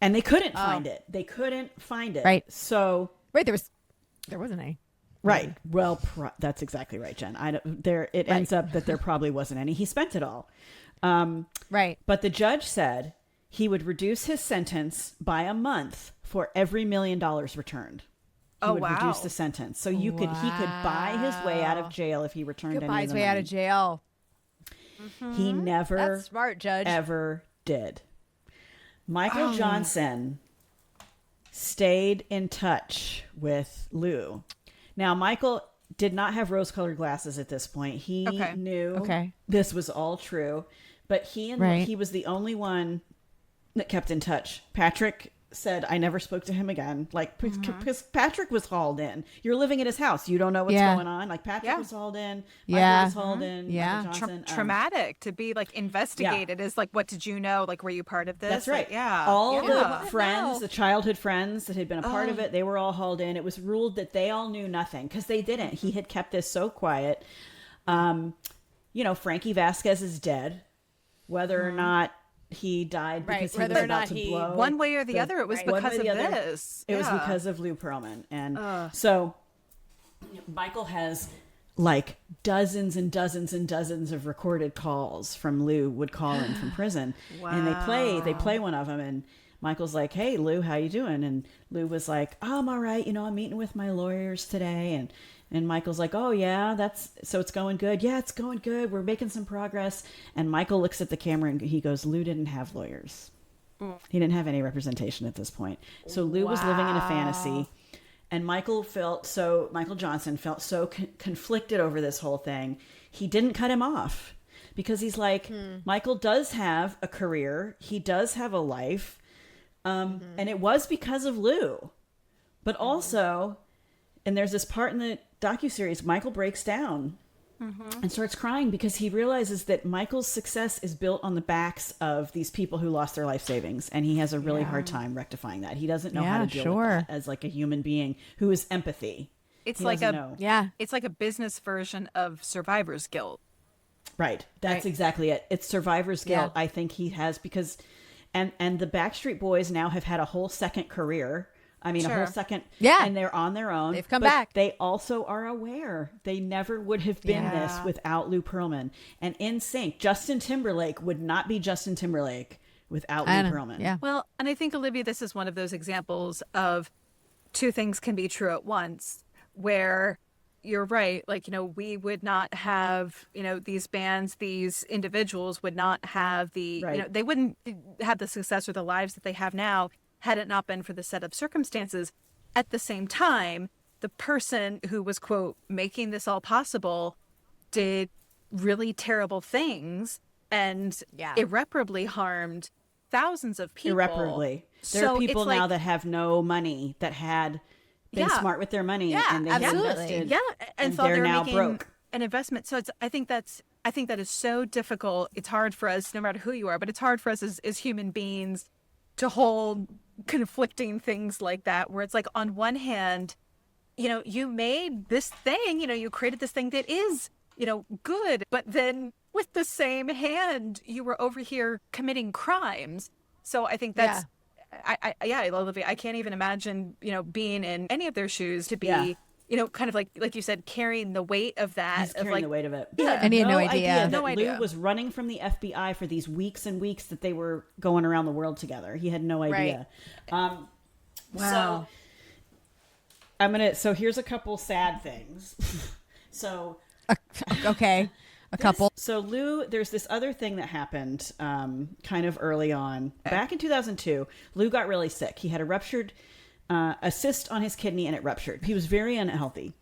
Speaker 4: And they couldn't find it. They couldn't find it.
Speaker 1: Right.
Speaker 4: So
Speaker 1: there wasn't any.
Speaker 4: right. Well, that's exactly right, Jen. It ends up that there probably wasn't any. He spent it all.
Speaker 1: Right.
Speaker 4: But the judge said he would reduce his sentence by a month for every $1 million returned. He would reduce the sentence. So he could buy his way out of jail if he returned any
Speaker 1: buy
Speaker 4: of
Speaker 1: his
Speaker 4: the
Speaker 1: way
Speaker 4: money.
Speaker 1: out of jail.
Speaker 4: He never
Speaker 1: That's smart, Judge.
Speaker 4: ever did. Michael Johnson stayed in touch with Lou. Now, Michael did not have rose-colored glasses at this point. He knew this was all true, but he was the only one that kept in touch. Patrick said, "I never spoke to him again." Like, because Patrick was hauled in. You're living at his house. You don't know what's going on. Like, Patrick was hauled in. Michael was hauled in. Michael Johnson.
Speaker 3: Traumatic to be like investigated is like, what did you know? Like, were you part of this?
Speaker 4: That's right.
Speaker 3: Like,
Speaker 4: All the friends, the childhood friends that had been a part of it, they were all hauled in. It was ruled that they all knew nothing because they didn't. He had kept this so quiet. Frankie Vasquez is dead. Whether or not he died because he was about to blow.
Speaker 3: One way or the other, it was because of this.
Speaker 4: It was because of Lou Pearlman. And so Michael has like dozens and dozens and dozens of recorded calls from Lou would call in from prison. And they play one of them and Michael's like, "Hey Lou, how you doing?" And Lou was like, "Oh, I'm all right. I'm meeting with my lawyers today." And Michael's like, "Oh yeah, so it's going good." "Yeah, it's going good. We're making some progress." And Michael looks at the camera and he goes, "Lou didn't have lawyers. He didn't have any representation at this point." So Lou was living in a fantasy. And Michael Johnson felt so conflicted over this whole thing. He didn't cut him off because he's like, Michael does have a career. He does have a life. And it was because of Lou. But also, and there's this part in the docuseries, Michael breaks down and starts crying because he realizes that Michael's success is built on the backs of these people who lost their life savings. And he has a really hard time rectifying that. He doesn't know how to deal with that as like a human being who is empathy.
Speaker 3: It's
Speaker 4: He
Speaker 3: like
Speaker 4: doesn't
Speaker 3: a
Speaker 4: know.
Speaker 1: Yeah.
Speaker 3: it's like a business version of survivor's guilt.
Speaker 4: Right. That's
Speaker 1: Right.
Speaker 4: exactly it. It's survivor's guilt.
Speaker 1: Yeah.
Speaker 4: I think he has because and the Backstreet Boys now have had a whole second career. I mean, a whole
Speaker 3: Sure.
Speaker 4: second.
Speaker 1: Yeah.
Speaker 4: And they're on their own.
Speaker 1: They've come
Speaker 4: but
Speaker 1: back.
Speaker 4: They also are aware they never would have been this
Speaker 3: Yeah.
Speaker 4: without Lou Pearlman. And NSYNC, Justin Timberlake would not be Justin Timberlake without Lou Pearlman.
Speaker 1: Yeah.
Speaker 3: Well, and I think, Olivia, this is one of those examples of two things can be true at once, where you're right. Like, we would not have, these bands, these individuals would not have the,
Speaker 4: Right.
Speaker 3: they wouldn't have the success or the lives that they have now had it not been for the set of circumstances. At the same time, the person who was, quote, making this all possible did really terrible things and
Speaker 1: Yeah.
Speaker 3: irreparably harmed thousands of people.
Speaker 4: Irreparably. There
Speaker 3: So
Speaker 4: are people
Speaker 3: it's
Speaker 4: now
Speaker 3: like-
Speaker 4: that have no money that had been
Speaker 3: Yeah.
Speaker 4: smart with their money
Speaker 3: Yeah,
Speaker 4: and they
Speaker 1: absolutely.
Speaker 4: invested.
Speaker 3: Yeah, and thought
Speaker 4: they're
Speaker 3: they were
Speaker 4: now
Speaker 3: making
Speaker 4: broke.
Speaker 3: an investment. So I think that is so difficult. It's hard for us, no matter who you are, but it's hard for us as human beings to hold conflicting things like that, where it's like, on one hand, you made this thing, you created this thing that is, good, but then with the same hand, you were over here committing crimes. So I think that's, I love it. I can't even imagine, being in any of their shoes to be,
Speaker 4: Yeah.
Speaker 3: Kind of like you said, carrying the weight of that.
Speaker 4: He's carrying the weight of it.
Speaker 3: Yeah.
Speaker 1: And he had no idea.
Speaker 4: that
Speaker 3: No idea.
Speaker 4: Lou was running from the FBI for these weeks and weeks that they were going around the world together. He had no idea.
Speaker 3: Wow.
Speaker 4: So so here's a couple sad things. So
Speaker 1: Okay. A couple.
Speaker 4: So Lou, there's this other thing that happened kind of early on. Back in 2002, Lou got really sick. He had a cyst on his kidney and it ruptured. He was very unhealthy.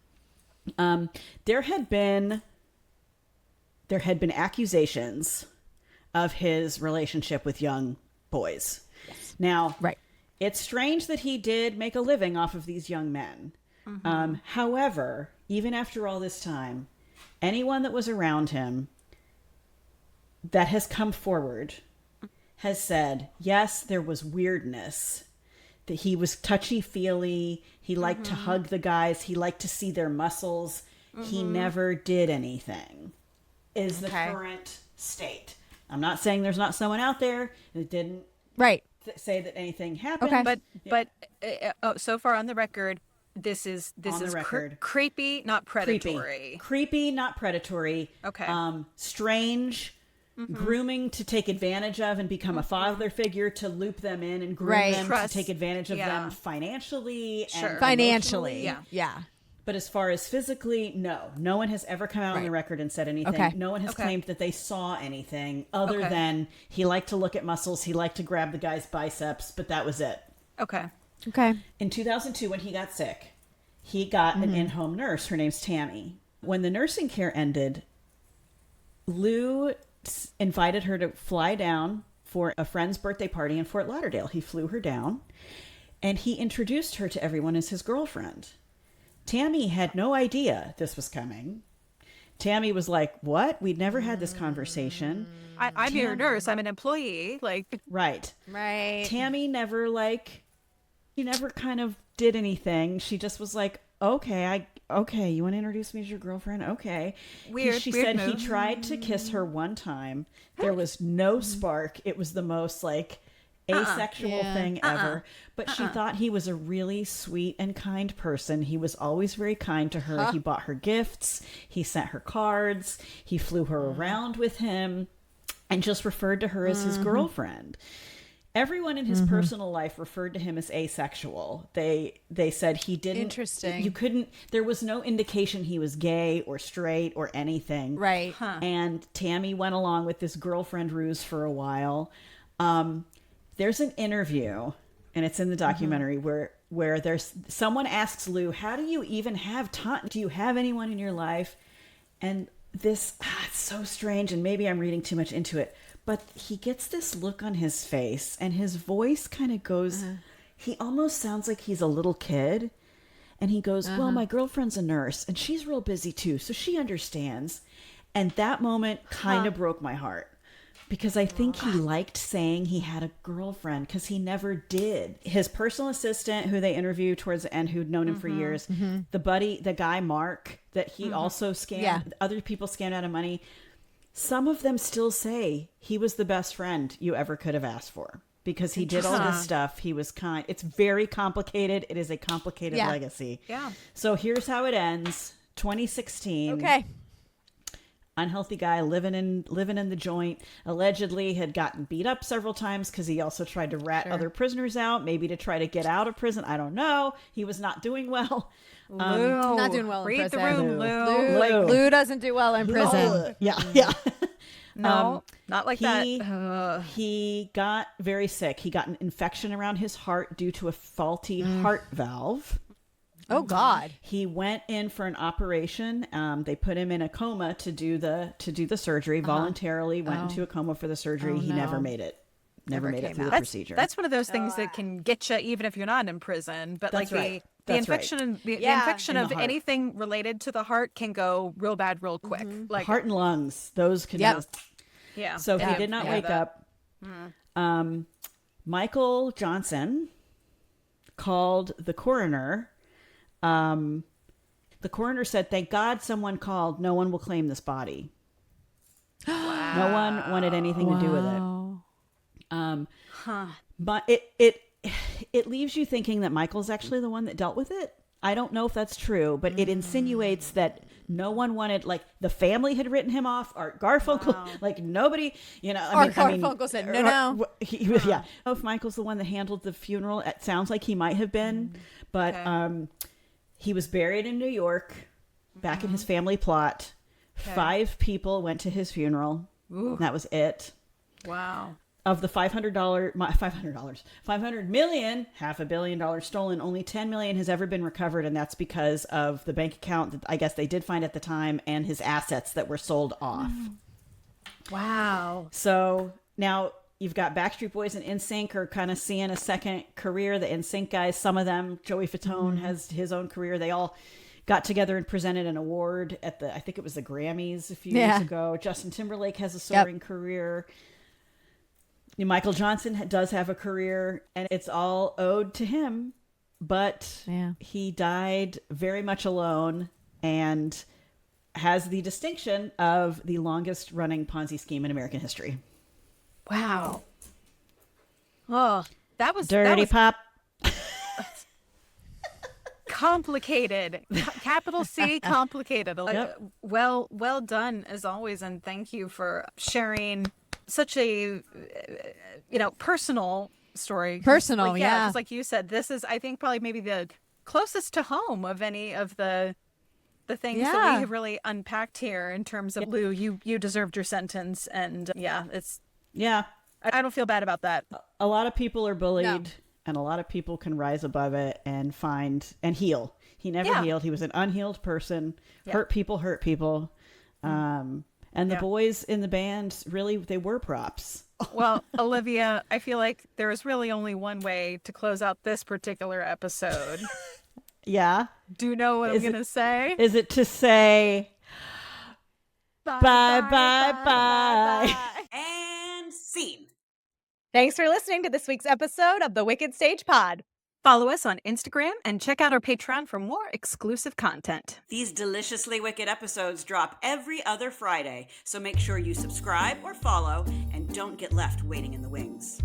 Speaker 4: There had been accusations of his relationship with young boys. Yes. Now,
Speaker 1: Right.
Speaker 4: it's strange that he did make a living off of these young men. However, even after all this time, anyone that was around him that has come forward has said, yes, there was weirdness, that he was touchy-feely, he liked to hug the guys, he liked to see their muscles, he never did anything, is the
Speaker 1: Okay.
Speaker 4: current state. I'm not saying there's not someone out there that didn't
Speaker 1: Right.
Speaker 4: say that anything happened.
Speaker 1: Okay.
Speaker 3: But so far on the record, this is
Speaker 4: On the record.
Speaker 3: creepy, not predatory.
Speaker 4: Creepy, not predatory.
Speaker 3: Okay.
Speaker 4: Strange, grooming to take advantage of and become a father figure to loop them in and groom
Speaker 1: Right.
Speaker 4: them
Speaker 3: Trust.
Speaker 4: to take advantage of
Speaker 3: Yeah.
Speaker 4: them financially
Speaker 3: Sure.
Speaker 4: and
Speaker 1: Financially.
Speaker 4: emotionally.
Speaker 1: Yeah.
Speaker 4: But as far as physically, no. No one has ever come out on the record and said anything.
Speaker 1: Okay.
Speaker 4: No one has
Speaker 3: Okay.
Speaker 4: claimed that they saw anything other
Speaker 3: Okay.
Speaker 4: than he liked to look at muscles, he liked to grab the guy's biceps, but that was it.
Speaker 3: Okay.
Speaker 1: Okay.
Speaker 4: In 2002, when he got sick, he got an in-home nurse. Her name's Tammy. When the nursing care ended, Lou invited her to fly down for a friend's birthday party in Fort Lauderdale. He flew her down, and he introduced her to everyone as his girlfriend. Tammy had no idea this was coming. Tammy was like, what? We'd never had this conversation.
Speaker 3: I'm your nurse. I'm an employee. Like,
Speaker 4: Right.
Speaker 1: Right.
Speaker 4: Tammy never she never kind of did anything. She just was like, okay, you want to introduce me as your girlfriend? Okay.
Speaker 3: Weird,
Speaker 4: She
Speaker 3: weird
Speaker 4: said
Speaker 3: move.
Speaker 4: he tried to kiss her one time. There was no spark. It was the most asexual
Speaker 1: Yeah.
Speaker 4: thing ever. But she thought he was a really sweet and kind person. He was always very kind to her. He bought her gifts. He sent her cards. He flew her around with him and just referred to her as his girlfriend. Everyone in his personal life referred to him as asexual. They said he didn't.
Speaker 1: Interesting.
Speaker 4: You couldn't. There was no indication he was gay or straight or anything.
Speaker 1: Right.
Speaker 4: And Tammy went along with this girlfriend ruse for a while. There's an interview, and it's in the documentary where there's someone asks Lou, "How do you even have time? Do you have anyone in your life?" And this, it's so strange, and maybe I'm reading too much into it. But he gets this look on his face, and his voice kind of goes, he almost sounds like he's a little kid. And he goes, well, my girlfriend's a nurse, and she's real busy too, so she understands. And that moment kind of broke my heart. because I think he liked saying he had a girlfriend because he never did. His personal assistant, who they interviewed towards the end, who'd known him for years, the guy Mark that he also scammed, other people scammed out of money. Some of them still say he was the best friend you ever could have asked for because he did all this stuff. He was kind. It's very complicated. It is a complicated legacy.
Speaker 3: Yeah.
Speaker 4: So here's how it ends. 2016.
Speaker 1: Okay.
Speaker 4: Unhealthy guy living in the joint, allegedly had gotten beat up several times because he also tried to rat other prisoners out, maybe to try to get out of prison. I don't know. He was not doing well.
Speaker 3: Lou,
Speaker 1: not doing well in
Speaker 3: read
Speaker 1: prison.
Speaker 3: the room, Lou.
Speaker 1: Lou doesn't do well in prison.
Speaker 4: Yeah.
Speaker 3: No, not like that.
Speaker 4: He got very sick. He got an infection around his heart due to a faulty heart valve.
Speaker 1: Oh God.
Speaker 4: He went in for an operation. They put him in a coma to do the surgery. Voluntarily went into a coma for the surgery. He never made it. Never made it through the procedure.
Speaker 3: That's one of those things that can get you even if you're not in prison. But
Speaker 4: That's
Speaker 3: like
Speaker 4: right.
Speaker 3: the infection, the infection
Speaker 4: In
Speaker 3: of
Speaker 4: the heart.
Speaker 3: anything related to the heart can go real bad real quick. Like
Speaker 4: Heart and lungs, those can.
Speaker 3: yeah.
Speaker 4: So he did not wake up. Michael Johnson called the coroner. The coroner said, "Thank God someone called. No one will claim this body."
Speaker 3: Wow.
Speaker 4: No one wanted anything to do with it. But it leaves you thinking that Michael's actually the one that dealt with it. I don't know if that's true, but it insinuates that no one wanted, like the family had written him off, Art Garfunkel, like nobody,
Speaker 1: Art Garfunkel said, no.
Speaker 4: Yeah. If Michael's the one that handled the funeral, it sounds like he might have been, but he was buried in New York, back in his family plot. 5 people went to his funeral. That was it.
Speaker 3: Wow.
Speaker 4: Of the $500 million, $500 million stolen, only $10 million has ever been recovered, and that's because of the bank account that I guess they did find at the time and his assets that were sold off.
Speaker 3: Wow.
Speaker 4: So now you've got Backstreet Boys and NSYNC are kind of seeing a second career. The NSYNC guys, some of them, Joey Fatone has his own career. They all got together and presented an award at I think it was the Grammys a few years ago. Justin Timberlake has a soaring career. Michael Johnson does have a career, and it's all owed to him, but he died very much alone and has the distinction of the longest running Ponzi scheme in American history.
Speaker 3: Wow. Oh, that was
Speaker 4: Dirty Pop.
Speaker 3: Complicated. Capital C, complicated. Well done as always, and thank you for sharing such a personal story.
Speaker 1: Personal,
Speaker 3: just like you said, this is, I think, probably maybe the closest to home of any of the things that we have really unpacked here in terms of Lou. You deserved your sentence, and I don't feel bad about that.
Speaker 4: A lot of people are bullied, and a lot of people can rise above it and find and heal. He never healed. He was an unhealed person. Hurt people. And the boys in the band, really, they were props.
Speaker 3: Well, Olivia, I feel like there is really only one way to close out this particular episode.
Speaker 4: Yeah?
Speaker 3: Do you know what I'm going to say?
Speaker 4: Is it to say, bye.
Speaker 2: And scene.
Speaker 1: Thanks for listening to this week's episode of the Wicked Stage Pod.
Speaker 3: Follow us on Instagram and check out our Patreon for more exclusive content.
Speaker 2: These deliciously wicked episodes drop every other Friday, so make sure you subscribe or follow and don't get left waiting in the wings.